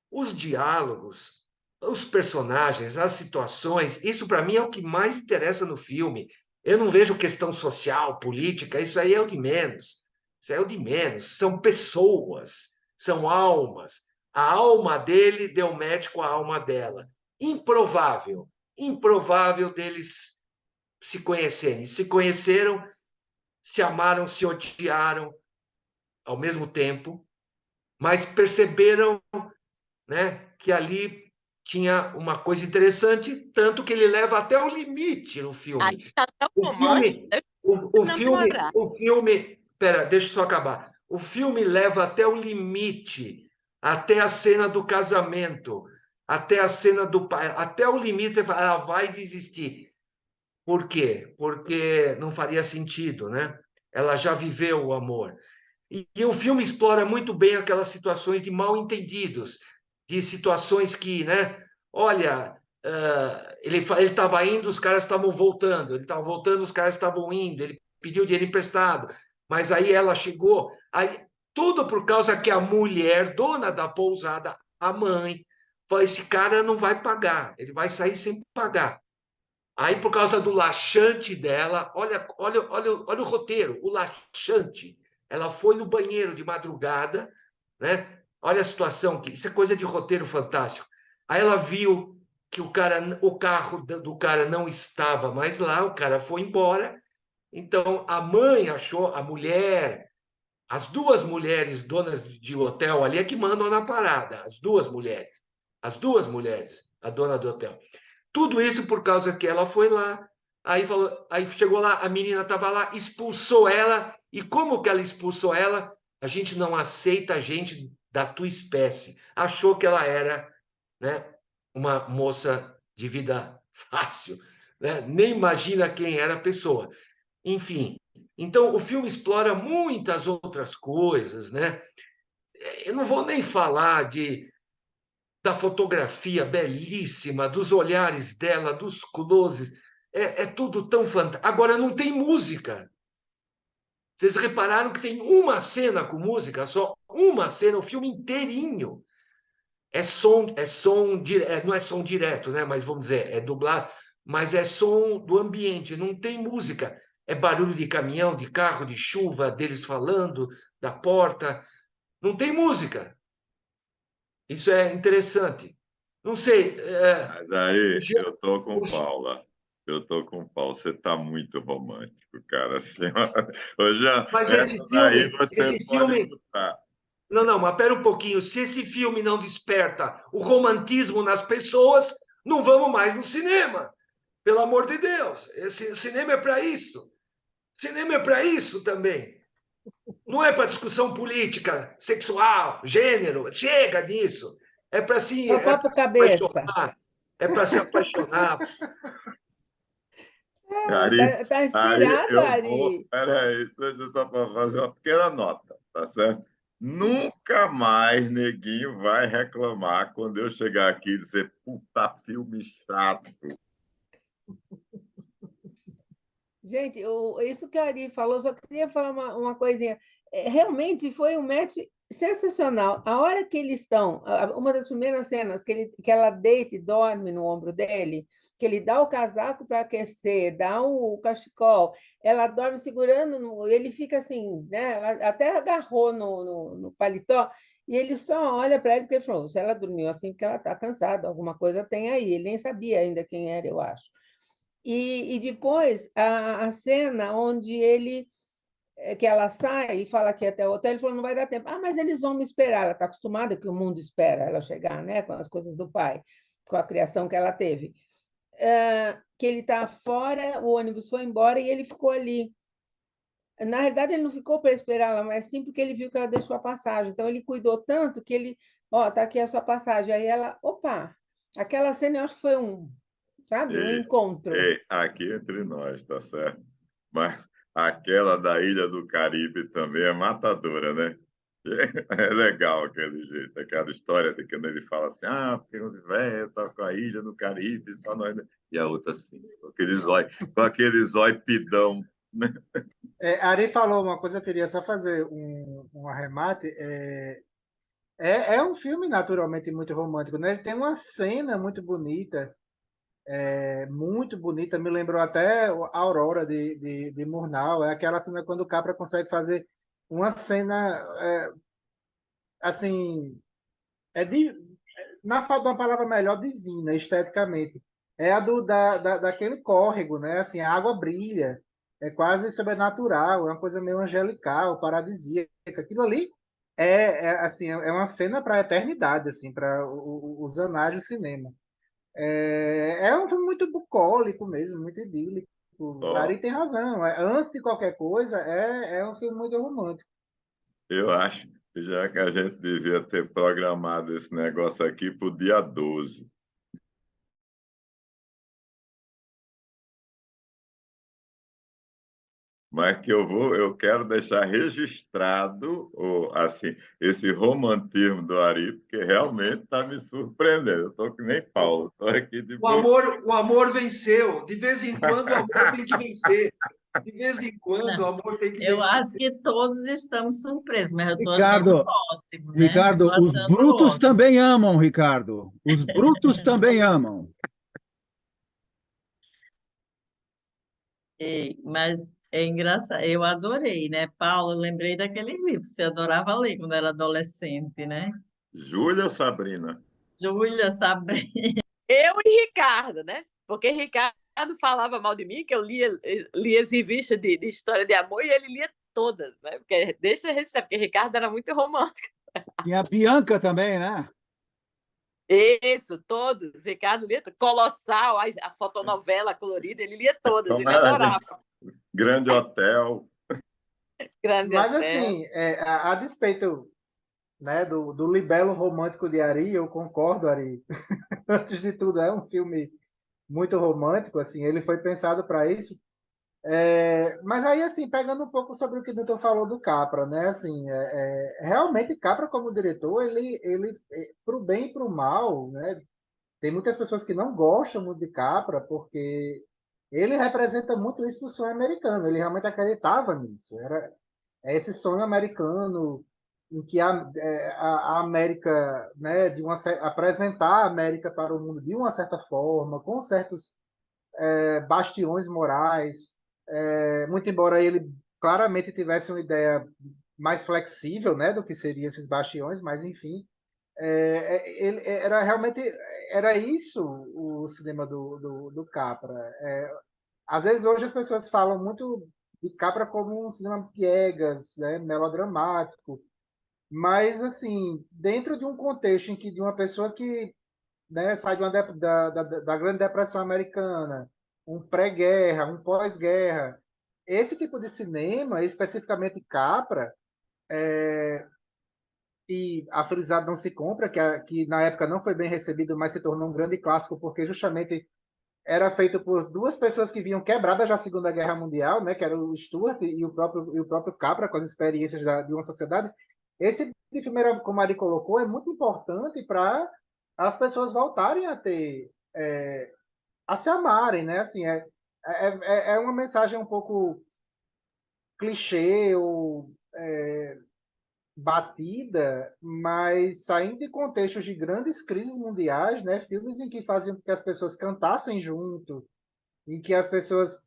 os diálogos, os personagens, as situações. Isso, para mim, é o que mais interessa no filme. Eu não vejo questão social, política, isso aí é o de menos. Isso aí é o de menos. São pessoas, são almas. A alma dele deu match com a alma dela. Improvável, improvável deles se conhecerem. Se conheceram, se amaram, se odiaram ao mesmo tempo, mas perceberam, né, que ali tinha uma coisa interessante, tanto que ele leva até o limite no Aí filme. tá tão O romântico, filme, deve o não filme, demorar. o filme, pera, deixa eu só acabar. O filme leva até o limite, até a cena do casamento, até a cena do pai, até o limite, você fala, ela vai desistir. Por quê? Porque não faria sentido, né? Ela já viveu o amor. E o filme explora muito bem aquelas situações de mal-entendidos, de situações que, né? Olha, ele estava indo, os caras estavam voltando, ele estava voltando, os caras estavam indo, ele pediu dinheiro emprestado, mas aí ela chegou, aí, tudo por causa que a mulher, dona da pousada, a mãe, falou: esse cara não vai pagar, ele vai sair sem pagar. Aí, por causa do laxante dela, olha o roteiro, o laxante. Ela foi no banheiro de madrugada, né? Olha a situação, que isso é coisa de roteiro fantástico. Aí ela viu que o carro do cara não estava mais lá, o cara foi embora. Então a mãe achou, a mulher, as duas mulheres donas de hotel ali é que mandam na parada, as duas mulheres, a dona do hotel. Tudo isso por causa que ela foi lá, aí, falou, aí chegou lá, a menina estava lá, expulsou ela, e como que ela expulsou ela? A gente não aceita a gente da tua espécie. Achou que ela era, né, uma moça de vida fácil, né? Nem imagina quem era a pessoa. Enfim, então o filme explora muitas outras coisas, né? Eu não vou nem falar da fotografia belíssima, dos olhares dela, dos closes. É tudo tão fantástico. Agora, não tem música. Vocês repararam que tem uma cena com música, só uma cena, o filme inteirinho. Não é som direto, né? Mas vamos dizer, é dublado, mas é som do ambiente, não tem música. É barulho de caminhão, de carro, de chuva, deles falando, da porta. Não tem música. Isso é interessante. Não sei. Mas aí eu tô com Paula. Eu tô com Paulo. Você tá muito romântico, cara. Assim, ô, Jean, Mas essa daí você esse pode filme, botar. não, não, mas espera um pouquinho. Se esse filme não desperta o romantismo nas pessoas, não vamos mais no cinema. Pelo amor de Deus, o cinema é para isso. O cinema é para isso também. Não é para discussão política, sexual, gênero. Chega disso. Só É papo para se cabeça. apaixonar. É para se apaixonar. Ari, Tá Ari, inspirado, eu vou. Ari? Peraí, deixa eu só para fazer uma pequena nota, tá certo? Nunca mais neguinho vai reclamar quando eu chegar aqui e dizer, puta, filme chato. Gente, isso que a Ari falou, só queria falar uma coisinha. Realmente foi um match sensacional. A hora que eles estão, uma das primeiras cenas que ela deita e dorme no ombro dele, que ele dá o casaco para aquecer, dá o cachecol, ela dorme segurando, ele fica assim, né? Até agarrou no paletó, e ele só olha para ele porque ele falou: se ela dormiu assim, porque ela está cansada, alguma coisa tem aí. Ele nem sabia ainda quem era, eu acho. E depois a cena onde que ela sai e fala que até o hotel, ele falou: não vai dar tempo. Ah, mas eles vão me esperar. Ela está acostumada que o mundo espera ela chegar, né, com as coisas do pai, com a criação que ela teve. Que ele está fora, o ônibus foi embora e ele ficou ali. Na realidade, ele não ficou para esperá-la, mas sim porque ele viu que ela deixou a passagem. Então, ele cuidou tanto que ele, ó, tá aqui a sua passagem. Aí ela, opa, aquela cena eu acho que foi sabe, um E, encontro. aqui entre nós, tá certo? Mas aquela da Ilha do Caribe também é matadora, né? É legal aquele jeito, aquela história de quando ele fala assim, porque o velho tá com a Ilha do Caribe, só nós... E a outra assim, com aquele zóio pidão, né? Ari falou uma coisa, eu queria só fazer um arremate. É um filme naturalmente muito romântico, né? Ele tem uma cena muito bonita muito bonita, me lembrou até a Aurora de Murnau, é aquela cena quando o Capra consegue fazer uma cena, assim, é de, na falta de uma palavra melhor, divina, esteticamente. É a daquele córrego, né? Assim, a água brilha, é quase sobrenatural, é uma coisa meio angelical, paradisíaca. Aquilo ali assim, é uma cena para a eternidade, assim, para os anais do cinema. É um filme muito bucólico mesmo, muito idílico. Ó, Ari tem razão. Antes de qualquer coisa, é um filme muito romântico. eu acho que já que a gente devia ter programado esse negócio aqui para o dia 12. Mas que eu quero deixar registrado assim, esse romantismo do Ari, porque realmente está me surpreendendo. Eu estou que nem Paulo, estou aqui de boca. O amor venceu. De vez em quando o amor tem que vencer. De vez em quando o Não, amor tem que eu vencer. acho que todos estamos surpresos, mas eu estou achando Ricardo, ótimo, né? Ricardo, Estou os achando brutos ótimo. também amam, Ricardo. Os brutos também amam. Mas é engraçado, eu adorei, né? Paulo, eu lembrei daquele livro que você adorava ler quando era adolescente, né? Júlia ou Sabrina? Júlia, sabe? Eu e Ricardo, né? Porque Ricardo falava mal de mim, que eu lia as revistas de história de amor e ele lia todas, né? Porque deixa eu registrar, porque Ricardo era muito romântico. E a Bianca também, né? Isso, todos. Ricardo lia Colossal, a fotonovela colorida, ele lia todas, Como ele era adorava. Grande Hotel. Grande Mas, Hotel. assim, a despeito, né, do libelo romântico de Ari, eu concordo, Ari. Antes de tudo, é um filme muito romântico, assim, ele foi pensado para isso. Mas aí, assim, pegando um pouco sobre o que o Newton falou do Capra, né, assim, realmente Capra como diretor, ele para o bem e para o mal, né, tem muitas pessoas que não gostam muito de Capra porque ele representa muito isso do sonho americano, ele realmente acreditava nisso, é esse sonho americano em que a América, né, apresentar a América para o mundo de uma certa forma, com certos bastiões morais, muito embora ele claramente tivesse uma ideia mais flexível, né, do que seriam esses bastiões, mas enfim, ele era realmente era isso o cinema do Capra. Às vezes hoje as pessoas falam muito de Capra como um cinema piegas, né, melodramático, mas assim dentro de um contexto em que de uma pessoa que, né, sai de da Grande Depressão Americana, um pré-guerra, um pós-guerra. Esse tipo de cinema, especificamente Capra, e A Felicidade Não Se Compra, que na época não foi bem recebido, mas se tornou um grande clássico, porque justamente era feito por duas pessoas que vinham quebradas da Segunda Guerra Mundial, né, que era o Stuart e o próprio Capra, com as experiências de uma sociedade. Esse filme, como a Ari colocou, é muito importante para as pessoas voltarem a ter a se amarem, né? Assim, é uma mensagem um pouco clichê ou batida, mas saindo de contextos de grandes crises mundiais, né? Filmes em que faziam com que as pessoas cantassem junto, em que as pessoas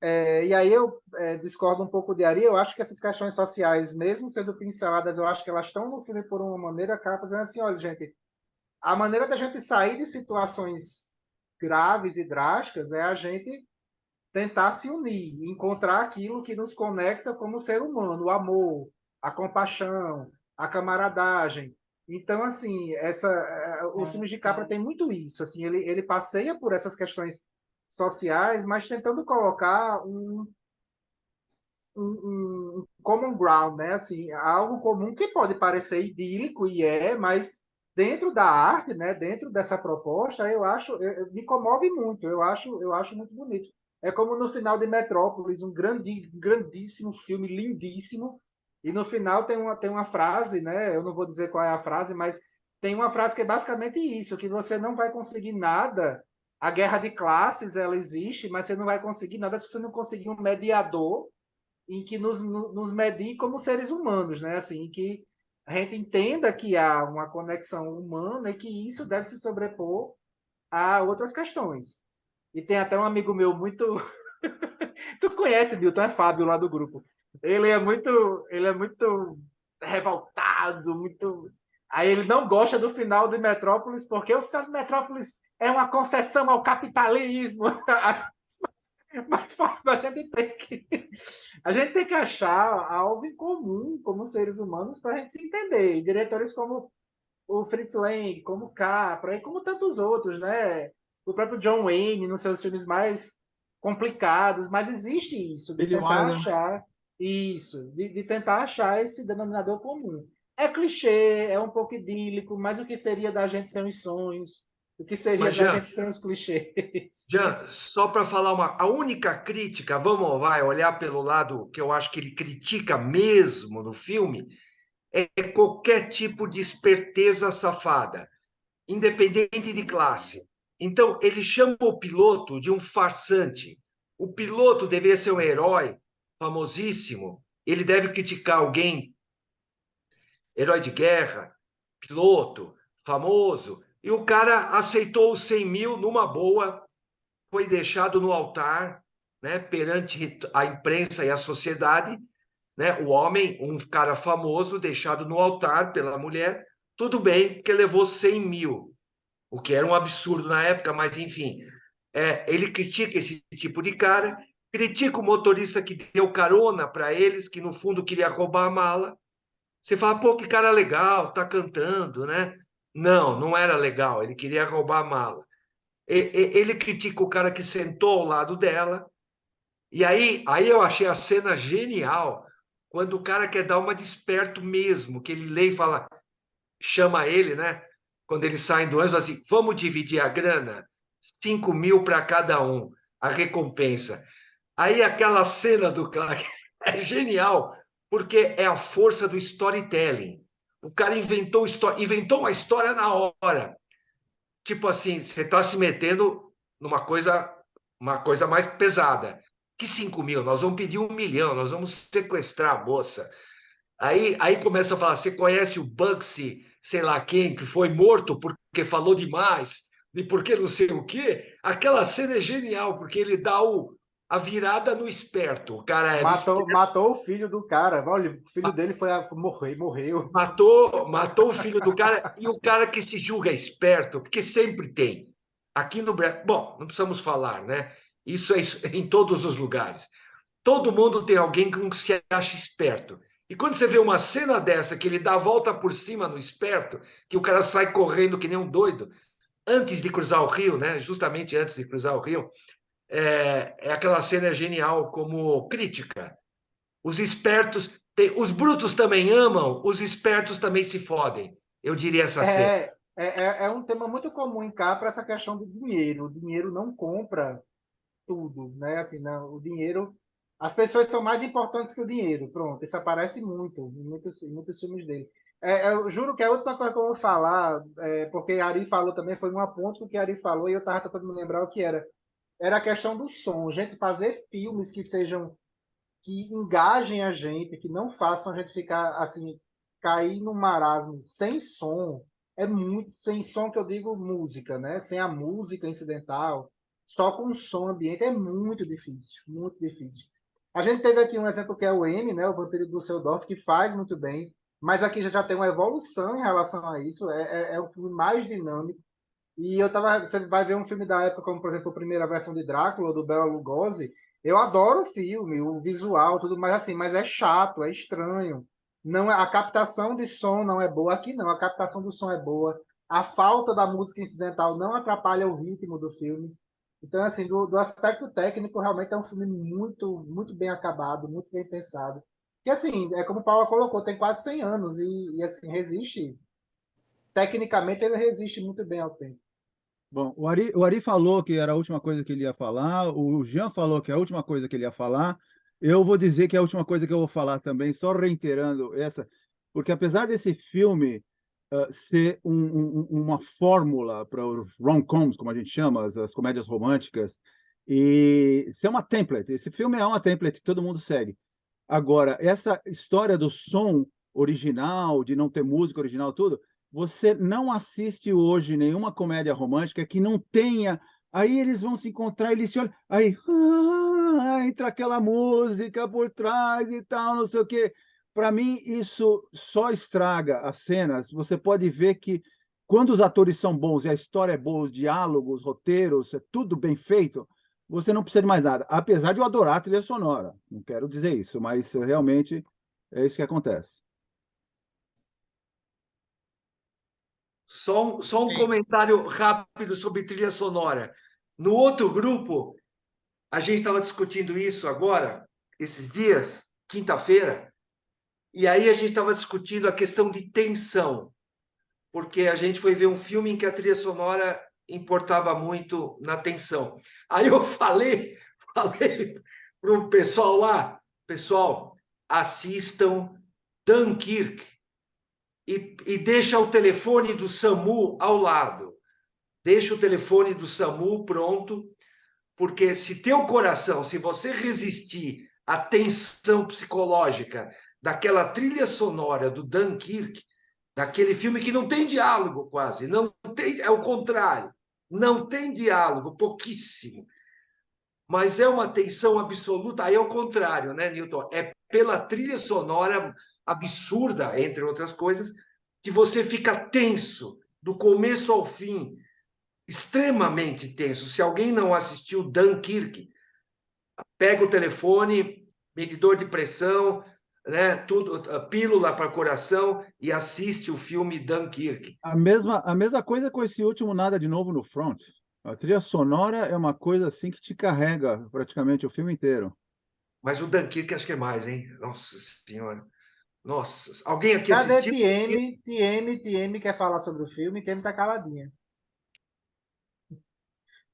e aí eu discordo um pouco de Ari, eu acho que essas questões sociais, mesmo sendo pinceladas, eu acho que elas estão no filme por uma maneira, acaba fazendo assim, olha, gente, a maneira da gente sair de situações graves e drásticas é a gente tentar se unir, encontrar aquilo que nos conecta como ser humano, o amor, a compaixão, a camaradagem. Então, assim, o filme de Capra tem muito isso. Assim, ele passeia por essas questões sociais, mas tentando colocar um common ground, né? Assim, algo comum que pode parecer idílico e mas dentro da arte, né? Dentro dessa proposta, me comove muito. Eu acho muito bonito. É como no final de Metrópolis, um grandíssimo filme, lindíssimo. E no final tem uma frase, né? Eu não vou dizer qual é a frase, mas tem uma frase que é basicamente isso, que você não vai conseguir nada. A guerra de classes, ela existe, mas você não vai conseguir nada se você não conseguir um mediador em que nos medir como seres humanos, né? Assim, em que a gente entenda que há uma conexão humana e que isso deve se sobrepor a outras questões. E tem até um amigo meu muito... Tu conhece, Milton, é Fábio lá do grupo. Ele é muito revoltado, muito... Aí ele não gosta do final de Metrópolis, porque o final de Metrópolis é uma concessão ao capitalismo. Mas a gente tem que achar algo em comum como seres humanos para a gente se entender. E diretores como o Fritz Lang, como Capra, e como tantos outros, né? O próprio John Wayne, nos seus filmes mais complicados, mas existe isso, de Billy tentar Wilder. achar isso, de tentar achar esse denominador comum. É clichê, é um pouco idílico, mas o que seria da gente sem os sonhos? O que seria Mas, da Jean, gente sem os clichês? Jean, só para falar a única crítica, vai olhar pelo lado que eu acho que ele critica mesmo no filme, é qualquer tipo de esperteza safada, independente de classe. Então, ele chama o piloto de um farsante. O piloto deveria ser um herói famosíssimo. Ele deve criticar alguém, herói de guerra, piloto, famoso. E o cara aceitou os 100 mil numa boa, foi deixado no altar, né, perante a imprensa e a sociedade, né, o homem, um cara famoso, deixado no altar pela mulher, tudo bem, porque levou 100 mil, o que era um absurdo na época, mas enfim, ele critica esse tipo de cara, critica o motorista que deu carona para eles, que no fundo queria roubar a mala. Você fala, pô, que cara legal, tá cantando, né? Não, não era legal, ele queria roubar a mala. Ele critica o cara que sentou ao lado dela, e aí eu achei a cena genial, quando o cara quer dar uma de esperto mesmo, que ele lê e fala, chama ele, né? Quando eles saem do ônibus, fala assim, vamos dividir a grana? 5 mil para cada um, a recompensa. Aí aquela cena do Clark é genial, porque é a força do storytelling. O cara inventou uma história na hora. Tipo assim, você está se metendo numa uma coisa mais pesada. Que 5 mil? Nós vamos pedir 1 milhão, nós vamos sequestrar a moça. Aí começa a falar, você conhece o Bugsy, sei lá quem, que foi morto porque falou demais, e porque não sei o quê? Aquela cena é genial, porque ele dá a virada no esperto. O cara era Matou o filho do cara. Olha, o filho dele morreu. matou o filho do cara, e o cara que se julga esperto, porque sempre tem. Aqui no Brasil, bom, não precisamos falar, né? Isso é em todos os lugares. Todo mundo tem alguém que se acha esperto. E quando você vê uma cena dessa, que ele dá a volta por cima no esperto, que o cara sai correndo que nem um doido, antes de cruzar o rio, né? Justamente antes de cruzar o rio, aquela cena genial como crítica. Os espertos, os brutos também amam, os espertos também se fodem. Eu diria essa cena. É um tema muito comum em cá para essa questão do dinheiro. O dinheiro não compra tudo, né? Assim, não, o dinheiro, as pessoas são mais importantes que o dinheiro. Pronto, isso aparece muito em muitos filmes dele. Eu juro que a última coisa que eu vou falar, porque a Ari falou também, foi um aponto que a Ari falou e eu estava tentando me lembrar o que era. Era a questão do som. Gente, fazer filmes que engajem a gente, que não façam a gente ficar assim, cair no marasmo sem som, é muito sem som que eu digo música, né? Sem a música incidental, só com o som ambiente é muito difícil, muito difícil. A gente teve aqui um exemplo que é o M, né? O Vampiro do Düsseldorf, que faz muito bem, mas aqui já tem uma evolução em relação a isso. É um filme mais dinâmico. E você vai ver um filme da época, como por exemplo a primeira versão de Drácula, do Bela Lugosi. Eu adoro o filme, o visual, tudo mais assim, mas é chato, é estranho. Não, a captação de som não é boa. Aqui não, a captação do som é boa. A falta da música incidental não atrapalha o ritmo do filme. Então, assim, do aspecto técnico, realmente é um filme muito, muito bem acabado, muito bem pensado. E assim, é como o Paula colocou, tem quase 100 anos e assim, resiste. Tecnicamente, ele resiste muito bem ao tempo. Bom, o Ari falou que era a última coisa que ele ia falar, o Jean falou que é a última coisa que ele ia falar, eu vou dizer que é a última coisa que eu vou falar também, só reiterando essa, porque apesar desse filme ser uma fórmula para os rom-coms, como a gente chama, as comédias românticas, e ser uma template, esse filme é uma template que todo mundo segue. Agora, essa história do som original, de não ter música original, tudo, você não assiste hoje nenhuma comédia romântica que não tenha Aí eles vão se encontrar, eles se olham, aí entra aquela música por trás e tal, não sei o quê. Para mim, isso só estraga as cenas. Você pode ver que quando os atores são bons e a história é boa, os diálogos, os roteiros, é tudo bem feito, você não precisa de mais nada. Apesar de eu adorar a trilha sonora, não quero dizer isso, mas realmente é isso que acontece. Só um comentário rápido sobre trilha sonora. No outro grupo, a gente estava discutindo isso agora, esses dias, quinta-feira, e aí a gente estava discutindo a questão de tensão, porque a gente foi ver um filme em que a trilha sonora importava muito na tensão. Aí eu falei para o pessoal lá, pessoal, assistam Dunkirk e deixa o telefone do SAMU ao lado. Deixa o telefone do SAMU pronto, porque se teu coração, se você resistir à tensão psicológica daquela trilha sonora do Dunkirk, daquele filme que não tem diálogo quase, não tem, é o contrário, não tem diálogo, pouquíssimo, mas é uma tensão absoluta, aí é o contrário, né, Newton? É pela trilha sonora absurda, entre outras coisas, que você fica tenso, do começo ao fim, extremamente tenso. Se alguém não assistiu Dunkirk, pega o telefone, medidor de pressão, né, tudo, pílula para coração e assiste o filme Dunkirk. A mesma coisa com esse último Nada de Novo no Front. A trilha sonora é uma coisa assim que te carrega praticamente o filme inteiro. Mas o Dunkirk acho que é mais, hein? Nossa Senhora. Nossa. Alguém aqui Cadê assistiu? TM quer falar sobre o filme? TM tá caladinha.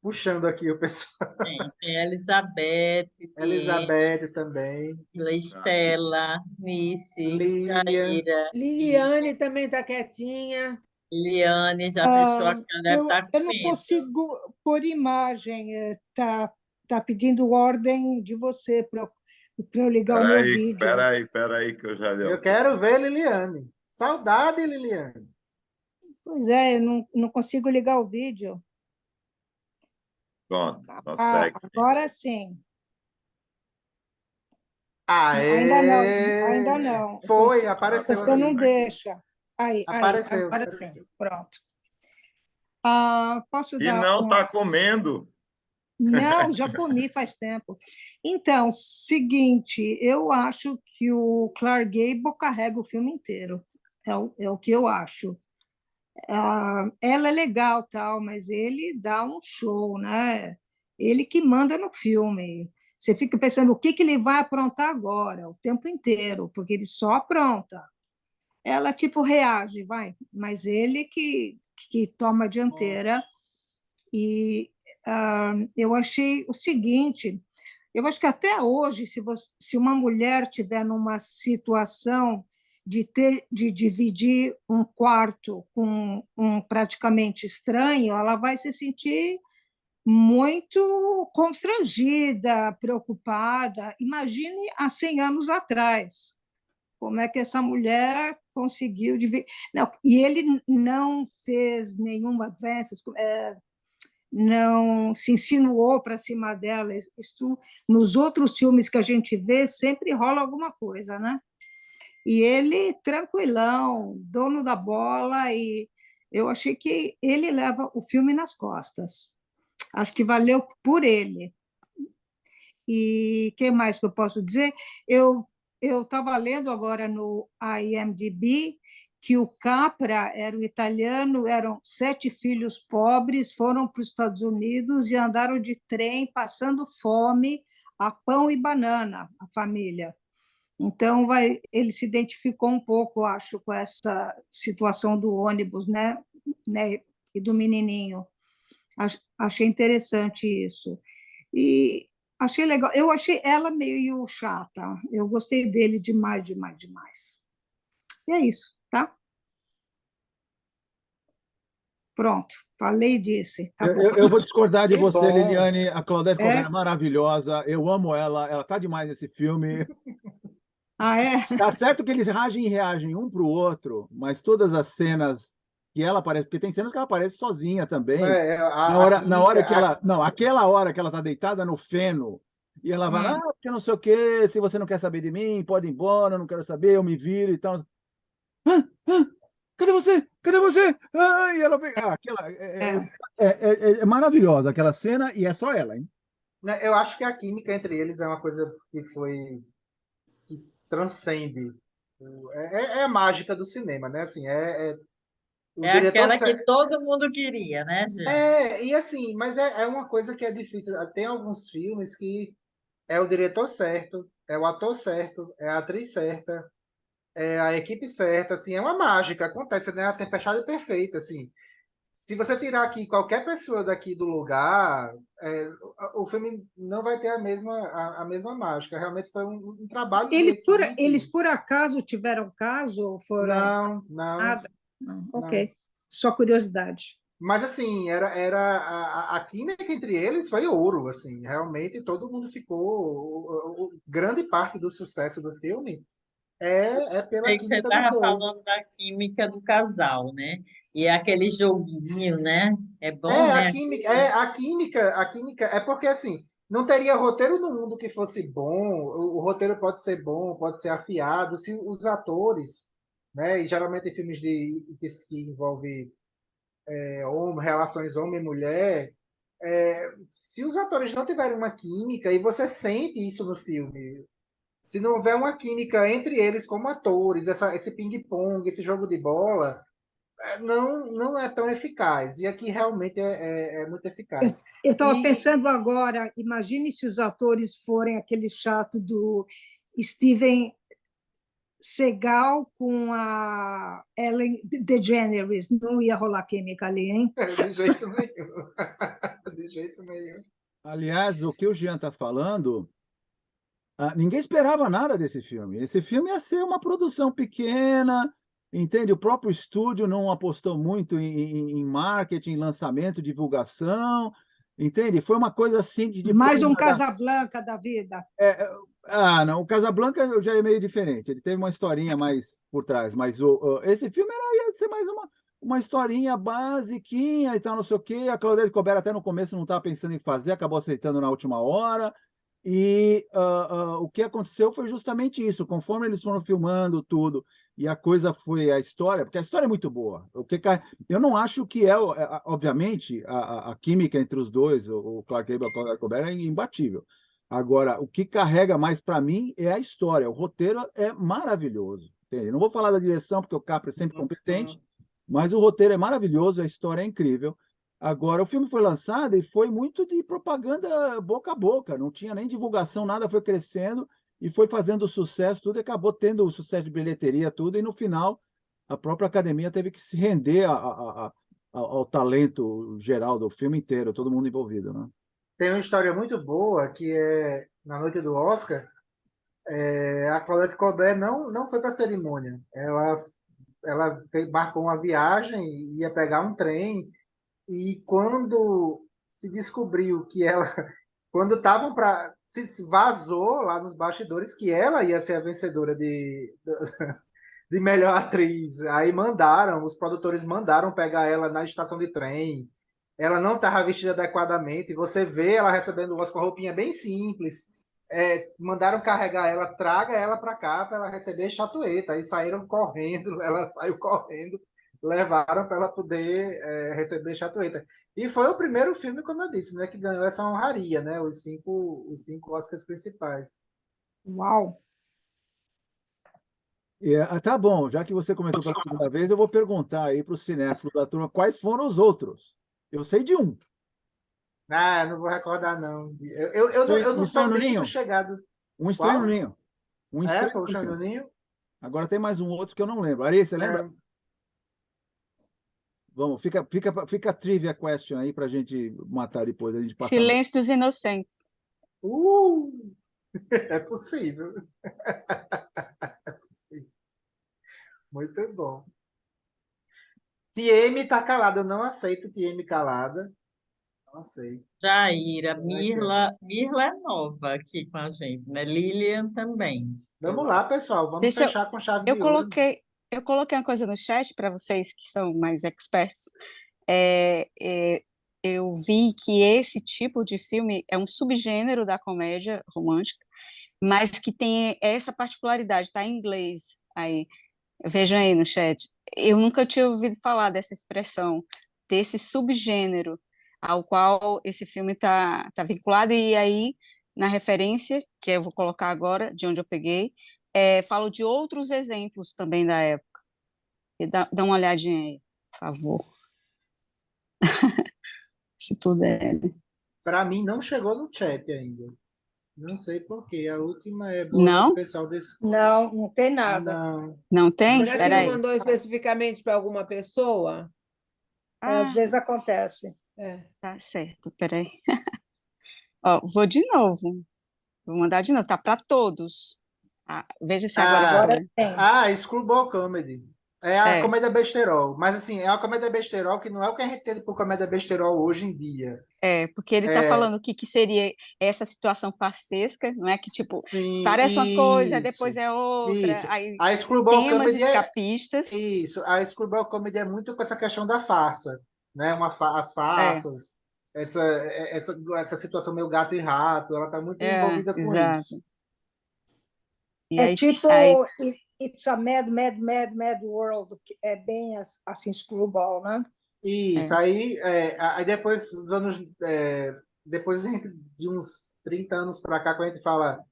Puxando aqui o pessoal. Tem a Elizabeth, tem Elizabeth também. a Estela, Nice, Lia. Jaira, Liliane também está quietinha. Liliane já fechou a cara, deve estar Eu não comendo. consigo por imagem, tá pedindo ordem de você para eu ligar o meu vídeo. Peraí, que eu já Eu quero ver Liliane. Saudade, Liliane. Pois é, eu não consigo ligar o vídeo. Pronto, consegue. Agora sim. Aê! Ainda não. Foi, apareceu. Você não deixa. Aí, Apareceu. agora sim. Pronto. Posso E dar não está comendo. Não, já comi faz tempo. Então, seguinte, eu acho que o Clark Gable carrega o filme inteiro. É o que eu acho. Ela é legal, tal, mas ele dá um show, né? Ele que manda no filme. Você fica pensando o que ele vai aprontar agora, o tempo inteiro, porque ele só apronta. Ela, tipo, reage, vai, mas ele que toma a dianteira. E eu achei o seguinte: eu acho que até hoje, se uma mulher tiver numa situação de dividir um quarto com um praticamente estranho, ela vai se sentir muito constrangida, preocupada. Imagine há 100 anos atrás, como é que essa mulher conseguiu dividir. Não, e ele não fez nenhuma advances, não se insinuou para cima dela. Isso, nos outros filmes que a gente vê, sempre rola alguma coisa, né? E ele, tranquilão, dono da bola, e eu achei que ele leva o filme nas costas. Acho que valeu por ele. E o que mais que eu posso dizer? Eu estava lendo agora no IMDb que o Capra era o italiano, eram 7 filhos pobres, foram para os Estados Unidos e andaram de trem, passando fome, a pão e banana, a família. Então, ele se identificou um pouco, acho, com essa situação do ônibus, né? E do menininho. Achei interessante isso. E achei legal. Eu achei ela meio chata. Eu gostei dele demais. E é isso, tá? Pronto, falei e disse. Tá bom. Eu vou discordar de Que você, bom. Liliane. A Claudette Colbert é maravilhosa. Eu amo ela. Ela está demais nesse filme. Ah, é? Tá certo que eles reagem um para o outro, mas todas as cenas que ela aparece, porque tem cenas que ela aparece sozinha também. A Na hora química, que ela. Não, aquela hora que ela tá deitada no feno, e ela vai lá, porque não sei o quê, se você não quer saber de mim, pode ir embora, eu não quero saber, eu me viro e tal. Cadê você? Cadê você? E ela vem. Aquela, é maravilhosa aquela cena, e é só ela, hein? né, eu acho que a química entre eles é uma coisa que transcende. É a mágica do cinema, né? Assim, o É diretor. aquela que todo mundo queria, né, gente? E assim, mas é uma coisa que é difícil. Tem alguns filmes que é o diretor certo, é o ator certo, é a atriz certa, é a equipe certa, assim, é uma mágica, acontece, né? A tempestade perfeita, assim. Se você tirar aqui qualquer pessoa daqui do lugar, o filme não vai ter a mesma mágica. Realmente foi um trabalho de Eles equipe. por acaso tiveram caso ou foram Não, não, nada? Não, não. ok. Só curiosidade. Mas assim, era a química entre eles foi ouro, assim, realmente todo mundo ficou. Grande parte do sucesso do filme é pela Sei que você química dos estava falando dois. da química do casal, né? E é aquele joguinho, né? É bom, É, a né? química, a química é porque assim, não teria roteiro no mundo que fosse bom. O roteiro pode ser bom, pode ser afiado, se os atores, né? E geralmente em filmes que envolve relações homem e mulher, se os atores não tiverem uma química, e você sente isso no filme, se não houver uma química entre eles como atores, esse ping-pong, esse jogo de bola, não é tão eficaz. E aqui realmente é muito eficaz. Eu estava E pensando agora, imagine se os atores forem aquele chato do Steven Seagal com a Ellen DeGeneres. Não ia rolar química ali, hein? de jeito nenhum. De jeito nenhum. Aliás, o que o Jean está falando, ninguém esperava nada desse filme. Esse filme ia ser uma produção pequena, entende? O próprio estúdio não apostou muito em marketing, lançamento, divulgação, entende? Foi uma coisa assim de depois Mais um Casablanca da vida. não, o Casablanca já é meio diferente. Ele teve uma historinha mais por trás, mas esse filme ia ser mais uma historinha basiquinha e tal, não sei o quê. A Claudette Colbert até no começo não estava pensando em fazer, acabou aceitando na última hora. E o que aconteceu foi justamente isso. Conforme eles foram filmando tudo e a coisa foi a história, porque a história é muito boa. Eu não acho que obviamente, a química entre os dois, o Clark Gable e a Claudette Colbert, é imbatível. Agora, o que carrega mais para mim é a história. O roteiro é maravilhoso. Entende? Não vou falar da direção, porque o Capra é sempre competente, mas o roteiro é maravilhoso, a história é incrível. Agora, o filme foi lançado e foi muito de propaganda boca a boca, não tinha nem divulgação, nada foi crescendo e foi fazendo sucesso, tudo, e acabou tendo o sucesso de bilheteria, tudo, e no final a própria academia teve que se render ao talento geral do filme inteiro, todo mundo envolvido, né? Tem uma história muito boa que é na noite do Oscar. A Claudette Colbert não foi para a cerimônia. Ela marcou uma viagem, ia pegar um trem, e quando se descobriu que ela. Quando estavam para. Se vazou lá nos bastidores que ela ia ser a vencedora de melhor atriz. Aí os produtores mandaram pegar ela na estação de trem. Ela não estava vestida adequadamente. Você vê ela recebendo o Oscar com a roupinha bem simples. Mandaram carregar ela, traga ela para cá para ela receber estatueta. Aí saíram correndo, ela saiu correndo, levaram para ela poder receber estatueta. E foi o primeiro filme, como eu disse, né, que ganhou essa honraria, né, os cinco Oscars principais. Uau! Tá bom, já que você comentou pela segunda vez, eu vou perguntar aí para o cinéfilo da turma quais foram os outros. Eu sei de um. Não vou recordar, não. Eu Um não Estranho sou no nem muito Ninho. chegado. Um Estranho no Qual? Ninho. Um Estranho Foi o no Ninho. Xandoninho? Agora tem mais um outro que eu não lembro. Ari, você lembra? Vamos, fica a trivia question aí para a gente matar depois, a gente passar. Silêncio dos Inocentes. É possível. É possível. Muito bom. TM tá calada. Eu não aceito TM calada. Não aceito. Jaira, Mirla é nova aqui com a gente, né? Lilian também. Vamos lá, pessoal. Vamos Deixa fechar com chave eu de ouro. coloquei, eu coloquei uma coisa no chat para vocês que são mais experts. É, é, eu vi que esse tipo de filme é um subgênero da comédia romântica, mas que tem essa particularidade, tá em inglês aí. Vejam aí no chat. Eu nunca tinha ouvido falar dessa expressão, desse subgênero ao qual esse filme tá vinculado, e aí, na referência, que eu vou colocar agora, de onde eu peguei, falo de outros exemplos também da época. E dá uma olhadinha aí, por favor, se puder. Para mim, não chegou no chat ainda. Não sei por quê. A última é boa noite, Não? pessoal desse. Não, não tem nada. Não, Não tem? Será que não Peraí. mandou especificamente para alguma pessoa? Às Ah, vezes acontece. É. tá certo, peraí. Ó, vou de novo. Vou mandar de novo, tá para todos. Ah, veja se agora Ah, Agora chega. tem. Screwball Comedy. É a É, comédia besterol. Mas, assim, é uma comédia besterol que não é o que a gente entende por comédia besterol hoje em dia. porque ele está É, falando o que, que seria essa situação farsesca, não é? Que, tipo, sim, parece uma coisa, depois isso. é outra, Isso. aí A Screwball temas Comedy é escapistas. isso. A Screwball Comedy é muito com essa questão da farsa, né? As É, farsas, essa situação meio gato e rato, ela está muito envolvida com isso. exato. E É aí tipo It's a Mad, Mad, Mad, Mad World, que é bem assim, screwball, né? Isso, é, aí depois dos anos, depois de uns 30 anos para cá, quando a gente fala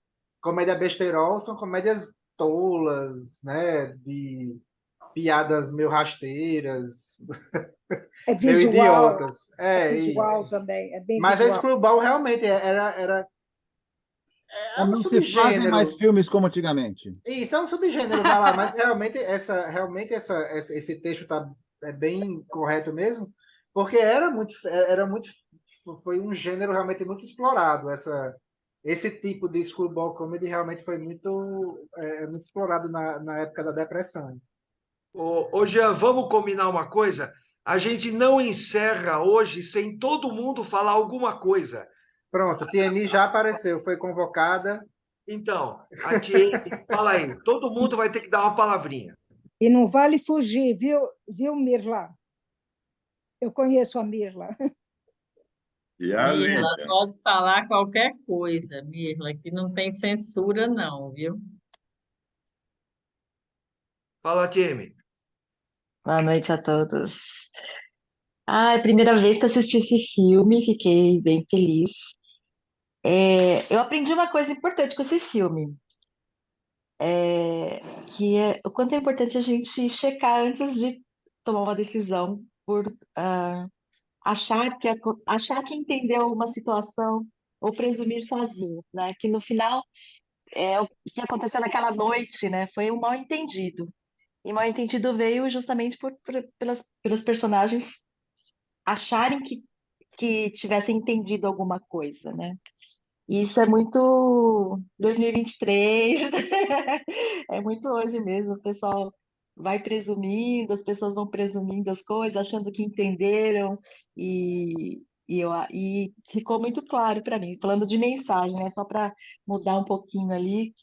comédia besterol, são comédias tolas, né, de piadas meio rasteiras, É meio idiotas. É visual isso. também, é bem Mas a visual. Screwball realmente é um Não se fazem mais subgênero. filmes como antigamente. Isso é um subgênero, vai lá, mas esse texto é bem correto mesmo, porque foi um gênero realmente muito explorado. Esse tipo de screwball comedy realmente foi muito explorado na época da depressão. Ô, Jean, vamos combinar uma coisa? A gente não encerra hoje sem todo mundo falar alguma coisa. Pronto, TMI já apareceu, foi convocada. Então, a Tiene, fala aí, todo mundo vai ter que dar uma palavrinha. E não vale fugir, viu, Mirla? Eu conheço a Mirla. E a Mirla, Lídia? pode falar qualquer coisa, Mirla, que não tem censura, não, viu? Fala, Tiene. Boa noite a todos. Ah, é a primeira vez que assisti esse filme, fiquei bem feliz. Eu aprendi uma coisa importante com esse filme, que é o quanto é importante a gente checar antes de tomar uma decisão por achar que entendeu uma situação ou presumir sozinho, né? Que no final o que aconteceu naquela noite, né? Foi um mal-entendido. E mal-entendido veio justamente pelos personagens acharem que tivessem entendido alguma coisa, né? E isso é muito 2023, é muito hoje mesmo. O pessoal vai presumindo, as pessoas vão presumindo as coisas, achando que entenderam, e ficou muito claro para mim, falando de mensagem, né? Só para mudar um pouquinho ali,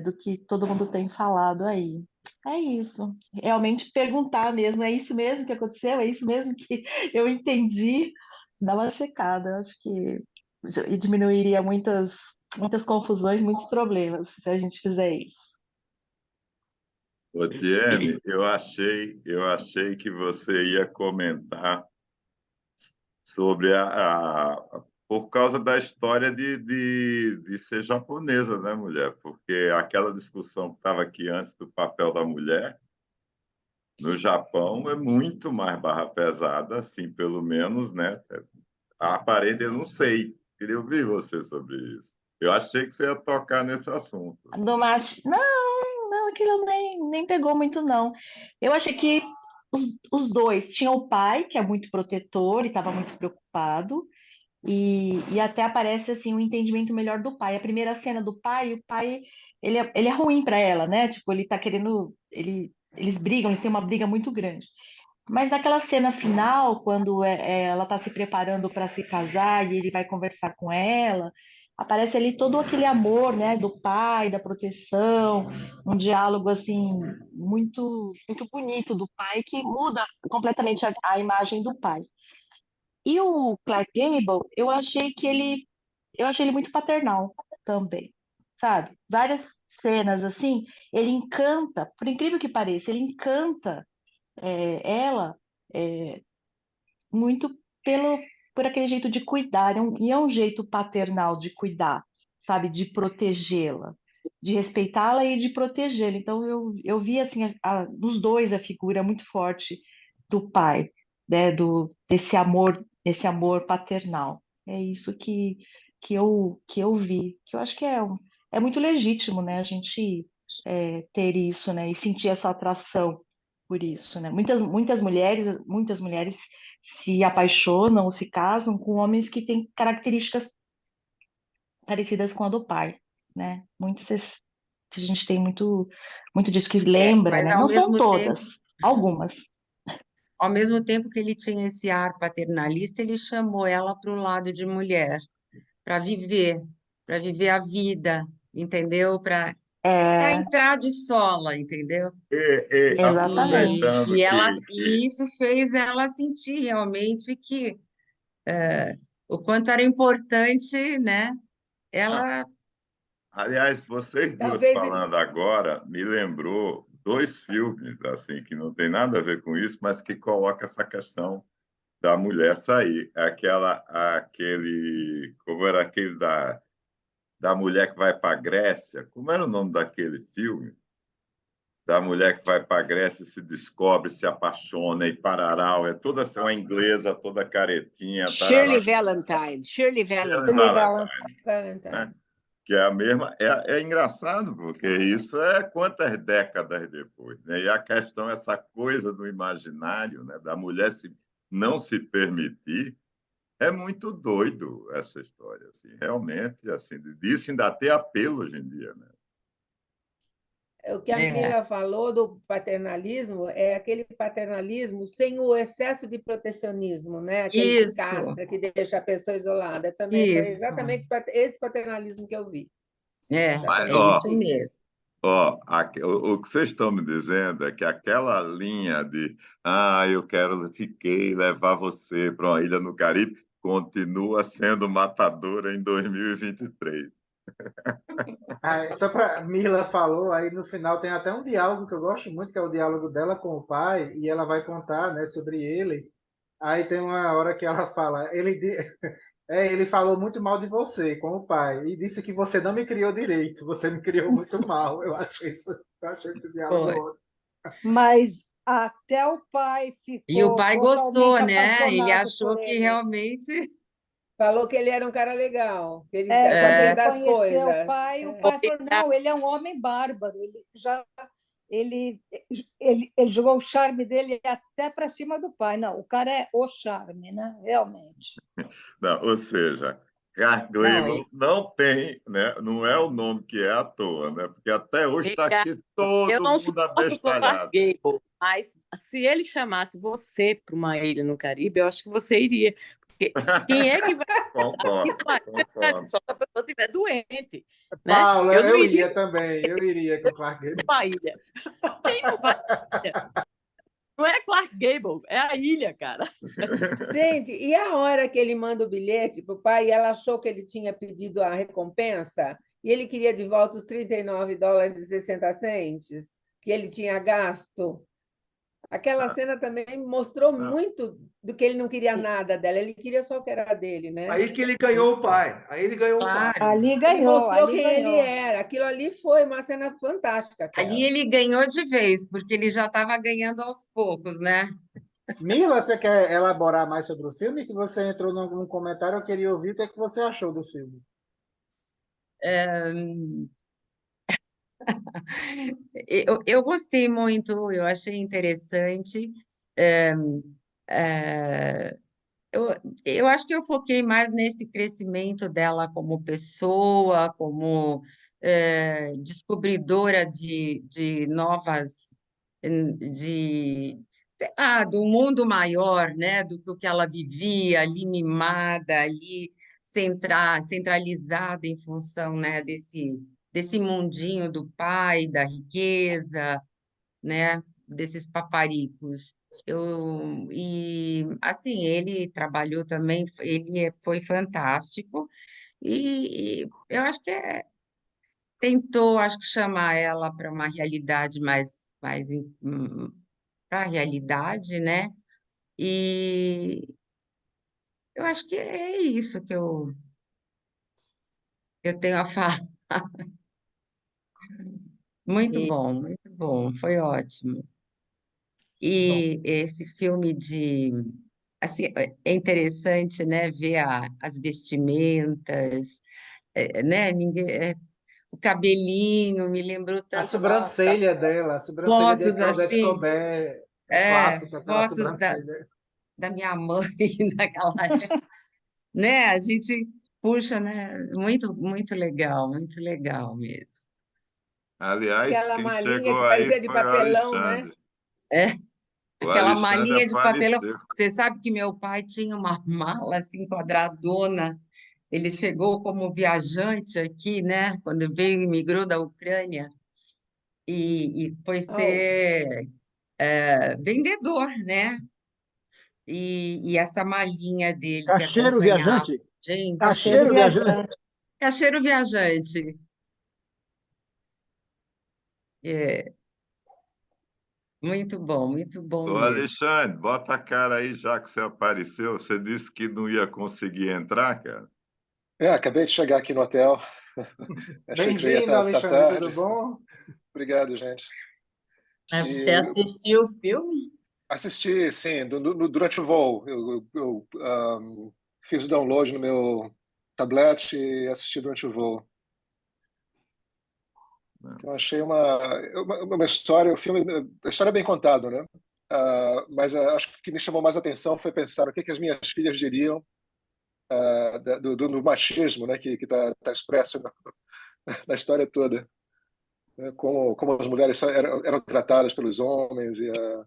do que todo mundo tem falado aí. É isso. Realmente perguntar mesmo, é isso mesmo que aconteceu? É isso mesmo que eu entendi? Dá uma checada, acho que e diminuiria muitas confusões, muitos problemas se a gente fizer isso. Ô, Tiene, eu achei que você ia comentar sobre por causa da história de ser japonesa, né, mulher? Porque aquela discussão que estava aqui antes do papel da mulher, no Japão é muito mais barra pesada, assim, pelo menos, né? Aparente, eu não sei. Queria ouvir você sobre isso. Eu achei que você ia tocar nesse assunto. Não, não, aquilo nem pegou muito, não. Eu achei que os dois tinham o pai, que é muito protetor e estava muito preocupado, e até aparece assim um entendimento melhor do pai. A primeira cena do pai, o pai ele é ruim para ela, né? Tipo, ele tá querendo. Eles brigam, eles têm uma briga muito grande. Mas naquela cena final, quando ela está se preparando para se casar e ele vai conversar com ela, aparece ali todo aquele amor, né, do pai, da proteção, um diálogo assim muito muito bonito do pai que muda completamente a imagem do pai. E o Clark Gable, eu achei ele muito paternal também, sabe? Várias cenas assim, ele encanta, por incrível que pareça, ele encanta ela é, muito pelo por aquele jeito de cuidar, e é um jeito paternal de cuidar, sabe? De protegê-la, de respeitá-la e de protegê-la. Então eu vi assim nos dois a figura muito forte do pai, né? Desse amor paternal. É isso que eu vi, que eu acho que é muito legítimo, né? A gente ter isso, né? E sentir essa atração por isso, né? Muitas mulheres se apaixonam ou se casam com homens que têm características parecidas com a do pai, né? A gente tem muito disso que lembra, Mas né? Não são todas, algumas. ao mesmo tempo que ele tinha esse ar paternalista, ele chamou ela para o lado de mulher, para para viver a vida, entendeu? Para É, entrar de sola, entendeu? exatamente. Aproveitando E isso fez ela sentir realmente que o quanto era importante, né? não, Ela aliás, vocês duas Talvez ele. falando agora me lembrou dois filmes assim que não tem nada a ver com isso, mas que coloca essa questão da mulher sair. Como era aquele da mulher que vai para a Grécia? Como era o nome daquele filme? Da mulher que vai para a Grécia e se descobre, se apaixona e parará, é toda assim, uma inglesa, toda caretinha, Shirley tarará. Valentine. Shirley Shirley Valentine. Valentine, né? Valentine. Que é a mesma. É engraçado, porque isso é quantas décadas depois. Né? E a questão, essa coisa do imaginário, né? Da mulher não se permitir, é muito doido essa história. Assim, realmente, assim, disso ainda tem apelo hoje em dia. Né? O que a Mila falou do paternalismo é aquele paternalismo sem o excesso de protecionismo, né? Aquele que isso, castra, que deixa a pessoa isolada. Também foi isso, exatamente esse paternalismo que eu vi. Mas, é Exatamente isso isso. mesmo. O que vocês estão me dizendo é que aquela linha de eu quero fiquei levar você para uma ilha no Caribe continua sendo matadora em 2023. Só para Mila falou, aí no final tem até um diálogo que eu gosto muito, que é o diálogo dela com o pai, e ela vai contar, né, sobre ele. Aí tem uma hora que ela fala, ele falou muito mal de você com o pai e disse que você não me criou direito, você me criou muito mal. Eu achei esse diálogo Foi. ótimo. Mas até o pai E o ficou pai gostou, totalmente né? Ele apaixonado achou por que ele. Falou que ele era um cara legal, que ele Quando sabia ele das conheceu o coisas. pai falou, não, ele é um homem bárbaro, ele, ele jogou o charme dele até para cima do pai. Não, o cara é o charme, né? Realmente. Não, ou seja, Clark Não, Gable não tem, né? Não é o nome que é à toa, né? Porque até hoje está Ricardo, aqui eu todo não mundo suporto o Clark abestalhado. Gable, mas se ele chamasse você para uma ilha no Caribe, eu acho que você iria. Porque quem é que vai Concordo, ir para uma ilha no Caribe? concordo. Só se a pessoa estiver doente, né? Paula, Eu não eu iria ia também, eu iria com o Clark Gable. para uma ilha. Quem não vai para ilha? Não é Clark Gable, é a ilha, cara. Gente, e a hora que ele manda o bilhete para o pai e ela achou que ele tinha pedido a recompensa e ele queria de volta os $39,60 que ele tinha gasto? Aquela cena também mostrou Não, muito do que ele não queria nada dela, ele queria só o que era dele, né? Aí que ele ganhou o pai. Aí ele ganhou o pai. claro. Ali Ele ganhou, mostrou ali quem ele ganhou. era. Aquilo ali foi uma cena fantástica, Ali aquela. ele ganhou de vez, porque ele já estava ganhando aos poucos, né? Mila, você quer elaborar mais sobre o filme? Que você entrou num comentário, eu queria ouvir o que é que você achou do filme. Eu gostei muito, eu achei interessante. É, é, eu, eu acho que eu foquei mais nesse crescimento dela como pessoa, como descobridora de novas, sei lá, do mundo maior, né? Do que ela vivia ali mimada, ali centralizada em função, né, desse mundinho do pai, da riqueza, né, desses paparicos. E assim, ele trabalhou também, foi fantástico, e eu acho que tentou, acho que chamar ela para uma realidade mais para a realidade, né? E eu acho que é isso que eu tenho a falar. E, Muito bom, foi ótimo. bom, E esse filme assim, é interessante, né, ver as vestimentas, né, o cabelinho me lembrou A tanto, nossa, sobrancelha dela, a sobrancelha de fotos Claudette assim, Colbert, é clássica aquela fotos sobrancelha. da minha mãe naquela época, né, a gente puxa, né, muito legal mesmo. Aliás, Aquela quem malinha chegou que aí parecia de foi o papelão, né? Alexandre. É, O aquela Alexandre malinha de papelão. apareceu. Você sabe que meu pai tinha uma mala assim quadradona. Ele chegou como viajante aqui, né? Quando veio e migrou da Ucrânia e foi Oh, ser vendedor, né? E essa malinha dele que Cacheiro acompanhava, viajante? gente, cacheiro Cacheiro viajante? viajante. cacheiro viajante. É, muito bom Ô, mesmo. Alexandre, bota a cara aí, já que você apareceu. Você disse que não ia conseguir entrar, cara. Acabei de chegar aqui no hotel. Achei que já ia Bem-vindo, estar Alexandre, tudo tarde. bom? Obrigado, gente. mas você E assistiu o filme? assisti, sim, durante o voo. Fiz o download no meu tablet e assisti durante o voo. Então, achei uma história, o filme, a história é bem contada, né? Mas acho que o que me chamou mais atenção foi pensar o que as minhas filhas diriam do machismo, né, que está expresso na história toda, né? Como as mulheres eram tratadas pelos homens a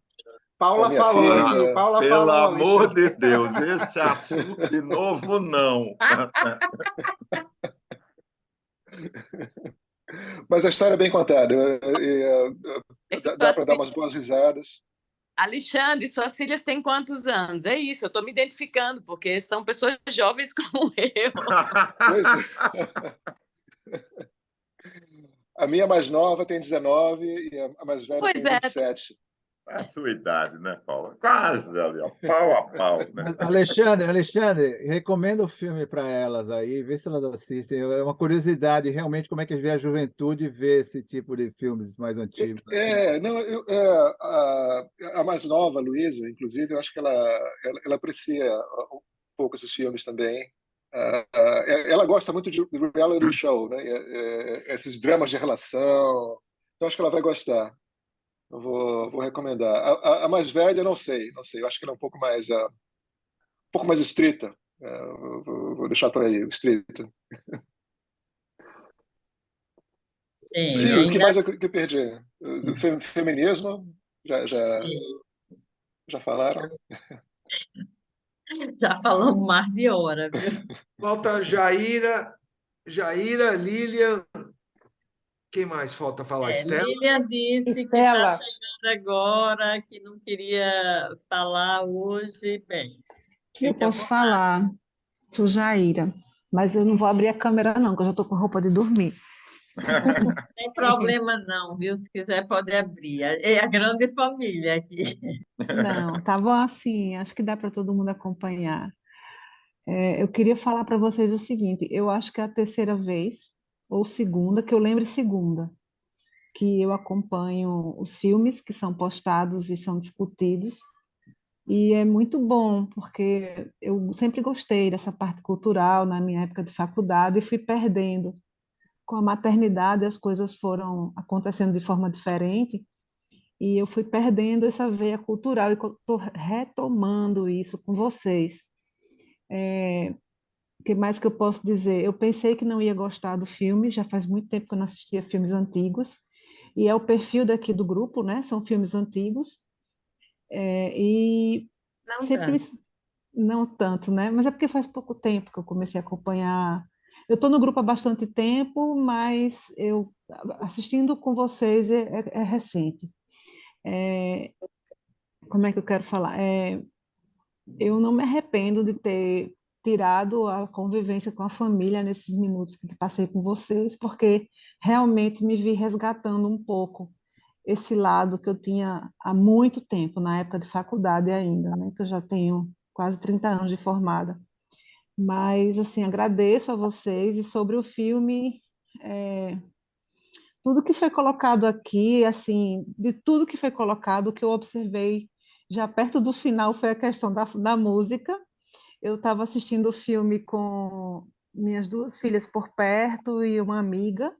Paula minha falou filha. Ah, aqui, Paula pelo falou, amor de Alexandre. Deus, esse assunto de novo não. Mas a história é bem contada. É que Dá para suas dar filhas, umas boas risadas. Alexandre, suas filhas têm quantos anos? É isso, eu estou me identificando, porque são pessoas jovens como eu. Pois é. A minha mais nova tem 19 e a mais velha Pois tem é, 27. É a sua idade, né, Paula? Quase ali, ó, pau a pau, né? Mas, Alexandre, recomenda o filme para elas aí, vê se elas assistem. É uma curiosidade, realmente, como é que vê a juventude vê esse tipo de filmes mais antigos, assim. Não, a mais nova, a Luísa, inclusive, eu acho que ela aprecia um pouco esses filmes também. Ela gosta muito de reality show, né? Esses dramas de relação. Então, acho que ela vai gostar. Eu vou recomendar. A mais velha, não sei. Eu acho que ela é um pouco mais estrita. Vou deixar por aí, estrita. Sim, Sim, o que ainda mais que eu perdi? O feminismo, já falaram? já falamos mais de hora, viu? Falta Jaira, Lilian. Quem mais falta falar? Estela? Lilian disse que está Estela, chegando agora, que não queria falar hoje. Bem, Eu fica à posso vontade. falar, sou Jaira, mas eu não vou abrir a câmera, não, que eu já estou com roupa de dormir. Não tem problema não, viu? Se quiser pode abrir. É a grande família aqui. Não, tá bom assim, acho que dá para todo mundo acompanhar. Eu queria falar para vocês o seguinte: eu acho que é a terceira vez, ou segunda, que eu lembro segunda, que eu acompanho os filmes que são postados e são discutidos. E é muito bom, porque eu sempre gostei dessa parte cultural na minha época de faculdade e fui perdendo. Com a maternidade, as coisas foram acontecendo de forma diferente e eu fui perdendo essa veia cultural e estou retomando isso com vocês. O que mais que eu posso dizer? Eu pensei que não ia gostar do filme, já faz muito tempo que eu não assistia filmes antigos, e é o perfil daqui do grupo, né? São filmes antigos, e Não sempre me, tanto. não tanto, né? Mas é porque faz pouco tempo que eu comecei a acompanhar. Eu estou no grupo há bastante tempo, mas eu assistindo com vocês é recente. É, como é que eu quero falar? Eu não me arrependo de ter tirado a convivência com a família nesses minutos que passei com vocês, porque realmente me vi resgatando um pouco esse lado que eu tinha há muito tempo, na época de faculdade ainda, né? Que eu já tenho quase 30 anos de formada. Mas, assim, agradeço a vocês e sobre o filme, é, tudo que foi colocado aqui, assim, de tudo que foi colocado, o que eu observei já perto do final foi a questão da música. Eu estava assistindo o filme com minhas duas filhas por perto e uma amiga.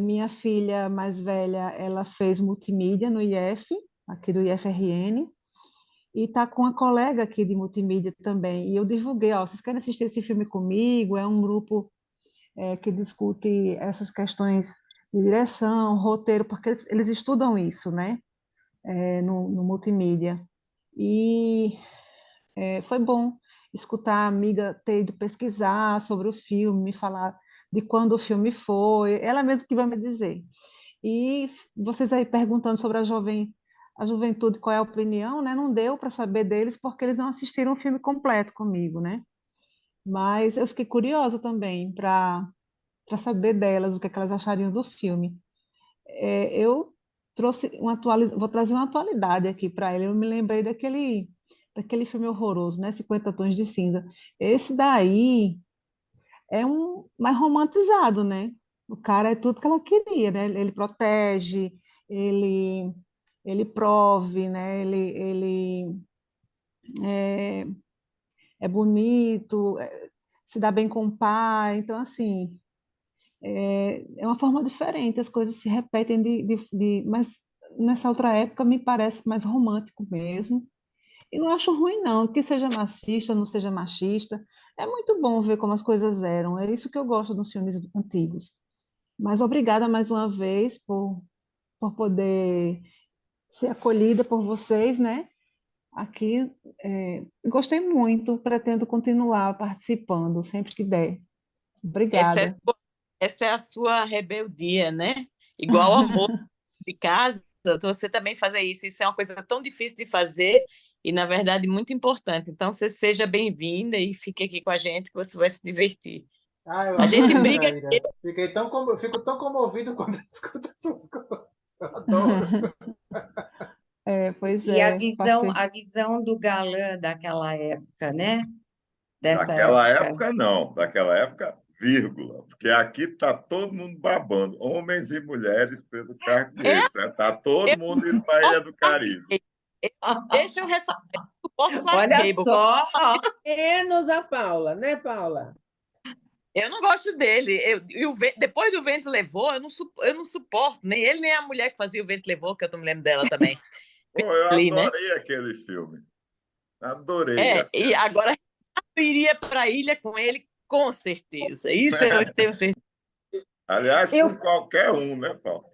Minha filha mais velha, ela fez multimídia no IF, aqui do IFRN, e está com uma colega aqui de multimídia também. E eu divulguei, ó, vocês querem assistir esse filme comigo? É um grupo que discute essas questões de direção, roteiro, porque eles estudam isso, né? No multimídia. E foi bom escutar a amiga ter ido pesquisar sobre o filme, me falar de quando o filme foi, ela mesma que vai me dizer. E vocês aí perguntando sobre a juventude, qual é a opinião, né? Não deu para saber deles porque eles não assistiram o filme completo comigo, né? Mas eu fiquei curiosa também para saber delas, o que é que elas achariam do filme. Eu trouxe vou trazer uma atualidade aqui para ele. Eu me lembrei daquele filme horroroso, né? 50 Tons de Cinza. Esse daí é um mais romantizado, né? O cara é tudo que ela queria, né? Ele protege, ele ele prove, né? Ele é, é bonito, se dá bem com o pai. Então, assim, é uma forma diferente, as coisas se repetem, mas nessa outra época me parece mais romântico mesmo. E não acho ruim, não, que seja machista, não seja machista. É muito bom ver como as coisas eram. É isso que eu gosto dos filmes antigos. Mas obrigada mais uma vez por poder ser acolhida por vocês, né? Aqui, gostei muito, pretendo continuar participando sempre que der. Essa é, Obrigada. essa é a sua rebeldia, né? Igual o amor de casa, você também fazer isso. Isso é uma coisa tão difícil de fazer e, na verdade, muito importante. Então, você seja bem-vinda e fique aqui com a gente, que você vai se divertir. Eu A gente adorei, briga. Jaira. Fico tão comovido quando eu escuto essas coisas. Eu adoro. Pois E é, passei. a visão do galã daquela época, né? Dessa Daquela época. época, não. Daquela época, vírgula. Porque aqui está todo mundo babando, homens e mulheres, pelo Clark. Está todo Eu mundo indo para a Ilha do Caribe. Deixa eu ressaltar. Eu suporto Clark Olha Gable. só! Menos a Paula, né, Paula? Eu não gosto dele. Depois do Vento Levou, eu não suporto. Nem ele, nem a mulher que fazia o Vento Levou, que eu não me lembro dela também. Pô, eu Ali, né? adorei aquele filme. Adorei. Assim. E agora eu iria para a ilha com ele, com certeza. Isso eu tenho certeza. Aliás, com qualquer um, né, Paulo?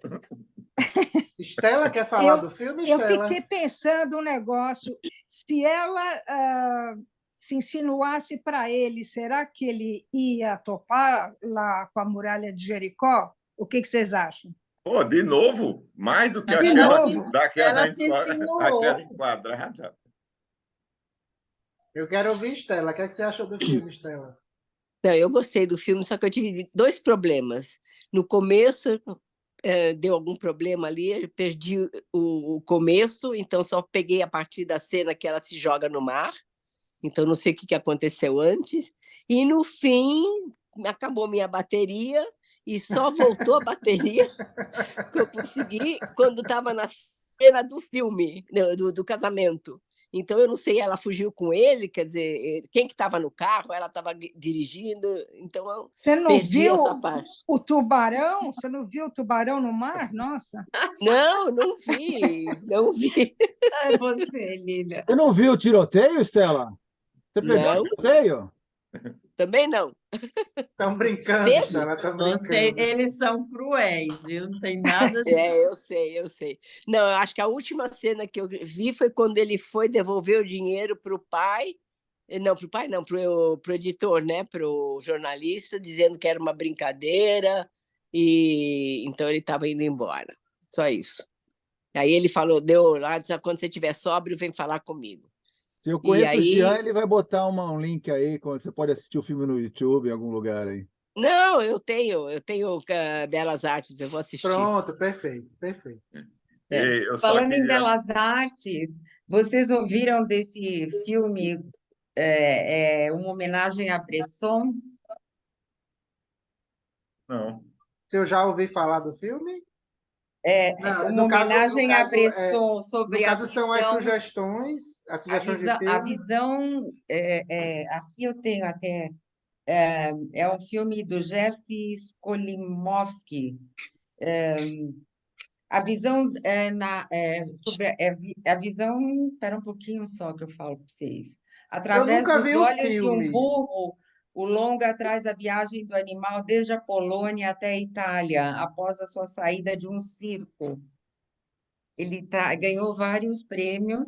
Estela quer falar do filme, Eu Estela? fiquei pensando um negócio, se ela se insinuasse para ele, será que ele ia topar lá com a muralha de Jericó? O que vocês acham? Pô, de novo? Mais do que Ela se daquela insinuou. enquadrada? Eu quero ouvir Estela. O que você achou do filme, Estela? Não, eu gostei do filme, só que eu tive dois problemas. No começo, deu algum problema ali, eu perdi o começo, então só peguei a partir da cena que ela se joga no mar, então não sei o que aconteceu antes, e no fim acabou minha bateria, e só voltou a bateria que eu consegui quando estava na cena do filme, do casamento. Então, eu não sei, ela fugiu com ele, quer dizer, quem que estava no carro, ela estava dirigindo, então eu perdi essa parte. O tubarão? Você não viu o tubarão no mar? Nossa! Não vi, não vi. É você, Lília. Você não viu o tiroteio, Estela? Você pegou o tiroteio? Também não. Estão brincando, Estela, estão brincando. Eles são cruéis, viu? Não tem nada disso. Eu sei. Não, eu acho que a última cena que eu vi foi quando ele foi devolver o dinheiro para o pai Não, para o pai não, para o editor, né? Para o jornalista, dizendo que era uma brincadeira, e então ele estava indo embora. Só isso. Aí ele falou, deu lá, disse, quando você estiver sóbrio, vem falar comigo. Se eu E conheço o Jean, aí, ele vai botar um link aí, você pode assistir o filme no YouTube, em algum lugar aí. não, eu tenho Belas Artes, eu vou assistir. Pronto, perfeito, perfeito. E eu só Falando em queria... Belas Artes, vocês ouviram desse filme, uma homenagem a Bresson? Não. Se eu já ouvi falar do filme? Não, Uma homenagem a Bresson no sobre a caso são as visão, sugestões de a filme. visão, aqui eu tenho até, é um filme do Jerzy Skolimowski, a visão sobre a visão, espera um pouquinho só que eu falo para vocês. Eu Através nunca vi dos o olhos de um filme. burro, o longa traz a viagem do animal desde a Polônia até a Itália, após a sua saída de um circo. Ele ganhou vários prêmios.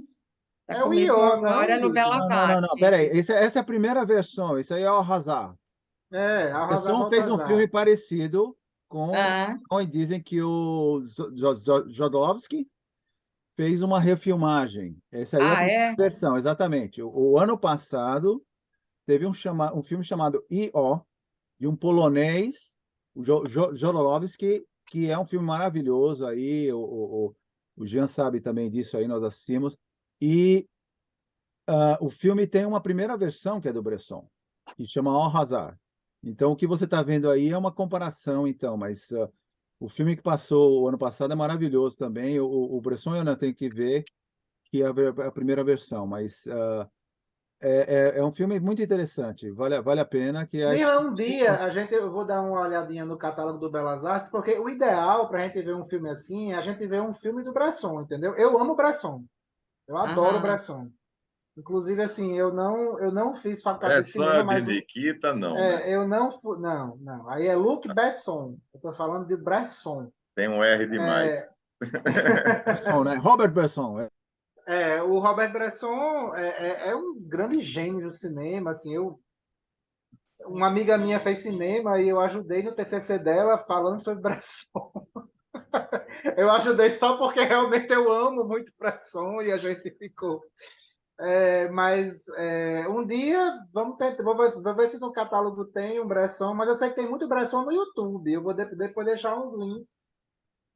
É o Começou Iô, não, agora no Yuri? Belas Não, Artes. peraí, essa é a primeira versão, isso aí é o Hazard. Arrasar Bresson fez um Baltazar. filme parecido com Ah, e dizem que o Jodorowsky fez uma refilmagem. Essa aí é a primeira é? versão, exatamente. O ano passado teve um filme chamado I.O., de um polonês, o Jodorowsky, que é um filme maravilhoso aí, o Jean sabe também disso aí, nós assistimos. E o filme tem uma primeira versão que é do Bresson, que chama Al Hazard. Então, o que você está vendo aí é uma comparação, então, mas o filme que passou o ano passado é maravilhoso também. O Bresson eu ainda tenho que ver, que é a primeira versão, mas é um filme muito interessante, vale a pena. Mila, um dia eu vou dar uma olhadinha no catálogo do Belas Artes, porque o ideal para a gente ver um filme assim é a gente ver um filme do Bresson, entendeu? Eu amo Bresson, eu adoro Bresson. Inclusive, assim, eu não fiz faculdade de Bresson cinema, é mas de Nikita, não, né? eu não, não. Aí é Luc Besson. Eu estou falando de Bresson. Tem um R demais. Bresson, né? Robert Bresson. O Robert Bresson é um grande gênio do cinema, assim, uma amiga minha fez cinema e eu ajudei no TCC dela falando sobre Bresson. Eu ajudei só porque realmente eu amo muito Bresson e a gente ficou. Mas um dia vamos tentar, vou ver se no catálogo tem um Bresson, mas eu sei que tem muito Bresson no YouTube. Eu vou depois deixar uns links.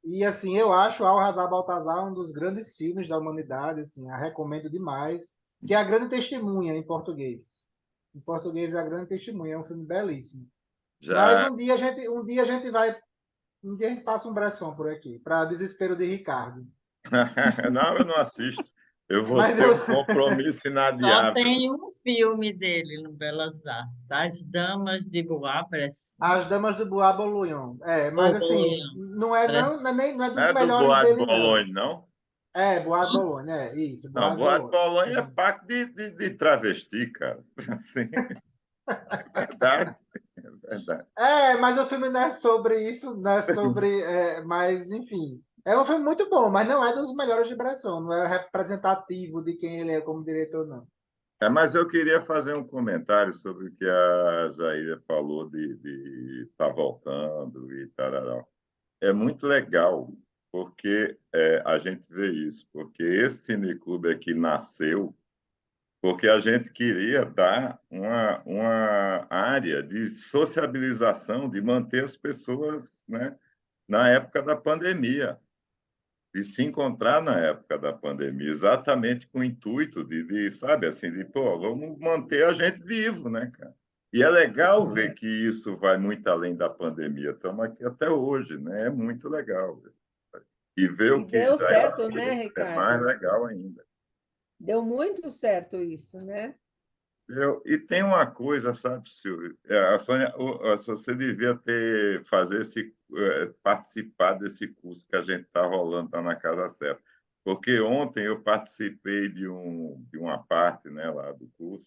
E assim, eu acho Alcazar Baltazar um dos grandes filmes da humanidade, assim, a recomendo demais, que é A Grande Testemunha em português. Em português é A Grande Testemunha, é um filme belíssimo. Mas um dia a gente passa um Bresson por aqui, para desespero de Ricardo. Não, eu não assisto. Eu vou ter um compromisso Só inadiável. tem um filme dele no Belas Artes, As Damas de Bois-Bresson. As Damas do Bois Boulogne. Mas assim, não é dos melhores Bois de dele, Boulogne, não. não? Bois de Boulogne, isso. Não, Bois de Boulogne é parque de travesti, cara. Assim, é verdade. É verdade. Mas o filme não é sobre isso, não é sobre. Mas, enfim. É um filme muito bom, mas não é dos melhores de Bresson. Não é representativo de quem ele é como diretor, não. Mas eu queria fazer um comentário sobre o que a Jair falou de estar voltando e tal. É muito legal, porque a gente vê isso, porque esse cineclube aqui nasceu porque a gente queria dar uma área de sociabilização, de manter as pessoas, né, na época da pandemia, de se encontrar na época da pandemia, exatamente com o intuito sabe, assim, vamos manter a gente vivo, né, cara? E é legal ver que isso vai muito além da pandemia. Estamos aqui até hoje, né? É muito legal. E ver o que deu já certo, né, é Ricardo? mais legal ainda. Deu muito certo isso, né? E tem uma coisa, sabe, Silvio? A Sônia, você devia participar desse curso que a gente está rolando, está na Casa Certa. Porque ontem eu participei de uma parte, né, lá do curso,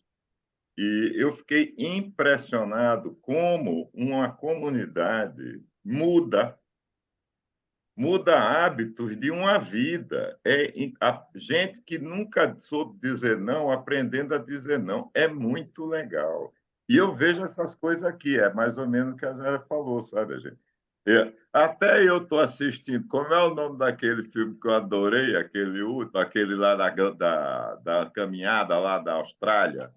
e eu fiquei impressionado como uma comunidade muda muda hábitos de uma vida. A gente que nunca soube dizer não, aprendendo a dizer não. É muito legal. E eu vejo essas coisas aqui, é mais ou menos o que a Zara falou, sabe, gente? Até eu estou assistindo. Como é o nome daquele filme que eu adorei, aquele último, aquele lá da caminhada lá da Austrália?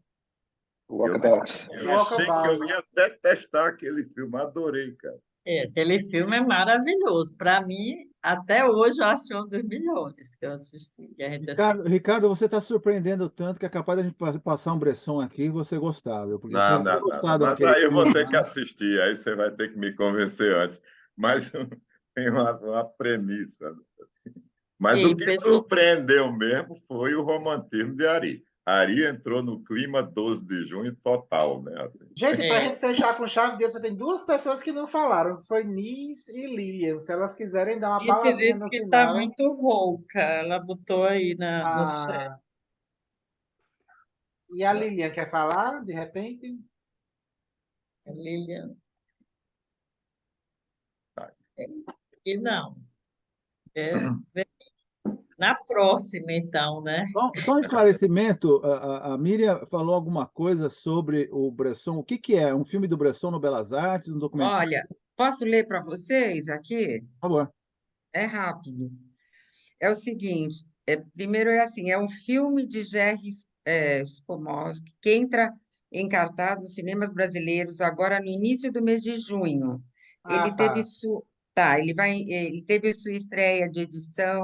Walkabout. Eu achei que eu ia detestar aquele filme, adorei, cara. Aquele filme é maravilhoso. Para mim, até hoje, eu acho um dos melhores que eu assisti. Que a gente Ricardo, você está surpreendendo tanto que é capaz de a gente passar um Bresson aqui e você gostar, viu? Porque Não, eu tinha não, não. gostado Mas daquele aí eu vou filme ter que lá. assistir, aí você vai ter que me convencer antes. Mas tem uma premissa. Mas o E, que pessoal, surpreendeu mesmo foi o romantismo de Ari. Ari entrou no clima 12 de junho total, né? Assim. Gente, para a gente fechar com chave de ouro, só tem duas pessoas que não falaram. Foi Nis e Lilian. Se elas quiserem dar uma Nice palavrinha disse no que está final. muito rouca. Ela botou aí no chat. Ah, e a Lilian quer falar, de repente? Lilian. E não. Na próxima, então, né? Só um esclarecimento, a Miriam falou alguma coisa sobre o Bresson. O que é? Um filme do Bresson no Belas Artes, um documentário? Olha, posso ler para vocês aqui? Por favor. É rápido. É o seguinte, primeiro é assim, é um filme de Jerry Skomowski que entra em cartaz nos cinemas brasileiros agora no início do mês de junho. Ah, Ele teve ele teve sua estreia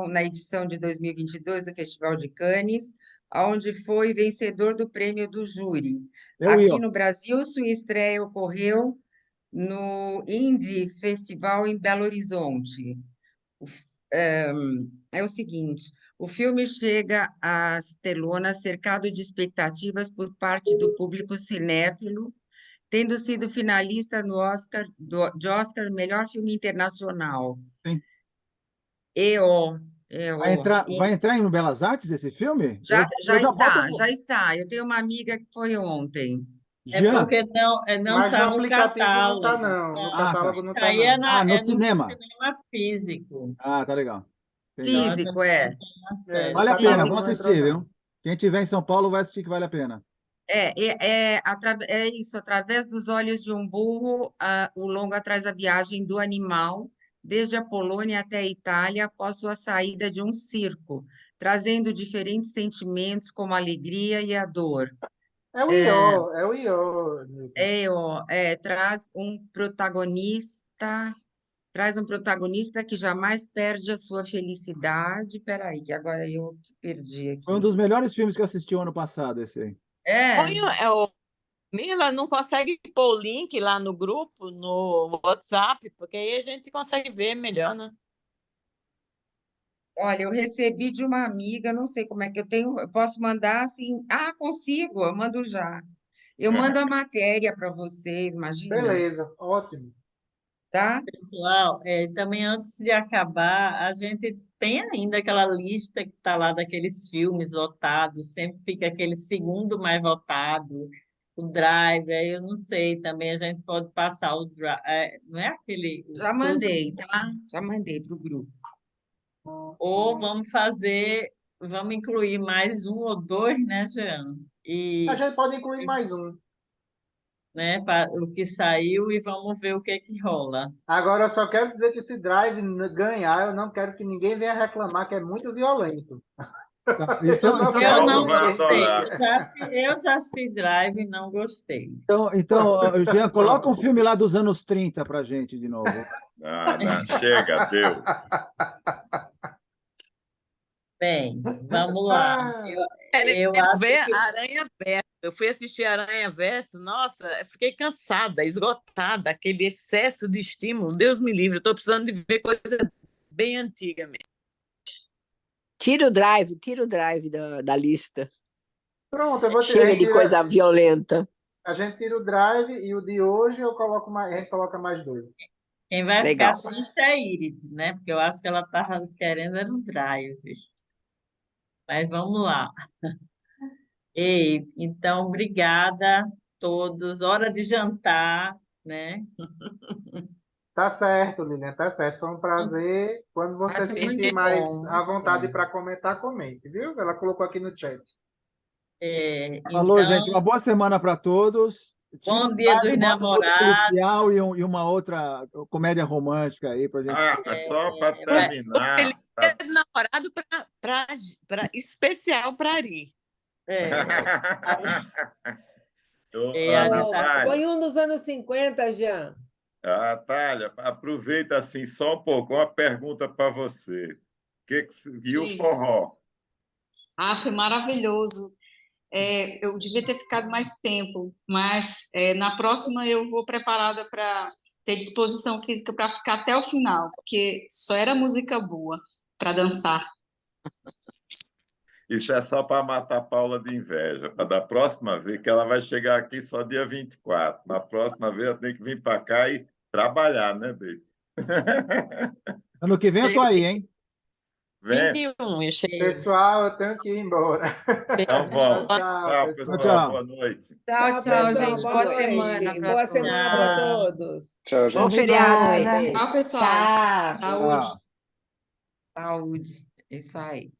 na edição de 2022 do Festival de Cannes, onde foi vencedor do prêmio do júri. Aqui no Brasil, sua estreia ocorreu no Indie Festival em Belo Horizonte. É o seguinte, o filme chega às telonas cercado de expectativas por parte do público cinéfilo, tendo sido finalista no de Oscar Melhor Filme Internacional. Sim. EO. Vai entrar no Belas Artes esse filme? Já boto... está. Eu tenho uma amiga que foi ontem. É porque não Mas está no no aplicativo não está, catálogo. não. No catálogo não Isso está, aí é, não. no no cinema. cinema físico. Ah, tá legal. Então, a gente Físico, não tem acesso. Vale a pena, Físico. vamos assistir, viu? Quem estiver em São Paulo vai assistir que vale a pena. É isso, através dos olhos de um burro, o longa traz a viagem do animal, desde a Polônia até a Itália, após sua saída de um circo, trazendo diferentes sentimentos como a alegria e a dor. É o Ió, é o Ió. Traz um protagonista que jamais perde a sua felicidade. Peraí, que agora eu perdi aqui. Foi um dos melhores filmes que eu assisti o ano passado, esse aí. Mila, não consegue pôr o link lá no grupo, no WhatsApp, porque aí a gente consegue ver melhor, né? Olha, eu recebi de uma amiga, não sei como é que eu posso mandar assim. Ah, consigo, eu mando já. Eu mando a matéria para vocês, imagina. Beleza, ótimo. Tá? Pessoal, também antes de acabar, a gente tem ainda aquela lista que está lá daqueles filmes votados, sempre fica aquele segundo mais votado, o Drive, aí eu não sei, também a gente pode passar o Drive, não é aquele... Já mandei, tá? Já mandei para o grupo. Ou vamos incluir mais um ou dois, né, Jean? A gente pode incluir mais um. Né, o que saiu e vamos ver o que rola. Agora, eu só quero dizer que esse Drive ganhar, eu não quero que ninguém venha reclamar que é muito violento. Então, eu não gostei. Eu já assisti Drive e não gostei. Então, Jean, coloca um filme lá dos anos 30 pra gente de novo. Não, chega, deu. Bem, vamos lá. Eu acho ver que... Aranha Verso. Eu fui assistir Aranha Verso, nossa, fiquei cansada, esgotada, aquele excesso de estímulo. Deus me livre, eu estou precisando de ver coisa bem antiga mesmo. Tira o Drive da lista. Pronto, eu vou Chega de coisa violenta. A gente tira o Drive e o de hoje a gente coloca mais dois. Quem vai ficar triste é a Iris, né? Porque eu acho que ela estava querendo era um Drive. Mas vamos lá. Ei, então, obrigada a todos. Hora de jantar, né? Tá certo, Lilian, tá certo. Foi um prazer. Quando você Acho se muito sentir mais bom, à muito vontade bom. para comentar, comente, viu? Ela colocou aqui no chat. Falou, gente. Então, Uma boa semana para todos. Tira bom um dia dos tarde, bota um outro namorados. policial e uma outra comédia romântica aí para gente. Só para Vai- terminar. Dia do namorado especial para Ari. A Natália, Põe um dos anos 50, Jean. Natália, aproveita assim só um pouco. Uma pergunta para você. E o Diz. forró? Foi maravilhoso. Eu devia ter ficado mais tempo, mas na próxima eu vou preparada para ter disposição física para ficar até o final, porque só era música boa para dançar. Isso é só para matar a Paula de inveja. Para da próxima vez, que ela vai chegar aqui só dia 24. Na próxima vez, ela tem que vir para cá e trabalhar, né, baby? Ano que vem eu tô aí, hein? Vem. 21, eu cheguei. Pessoal, eu tenho que ir embora. Então vamos. Tchau, Tchau, pessoal. pessoal. Tchau. Boa noite. Tchau, pessoal, gente. boa Boa noite. semana para Boa semana para Tchau. todos. Tchau, Bom gente. feriado. Noite. Tchau, pessoal. Tchau. Saúde. Tchau. Saúde. Isso aí.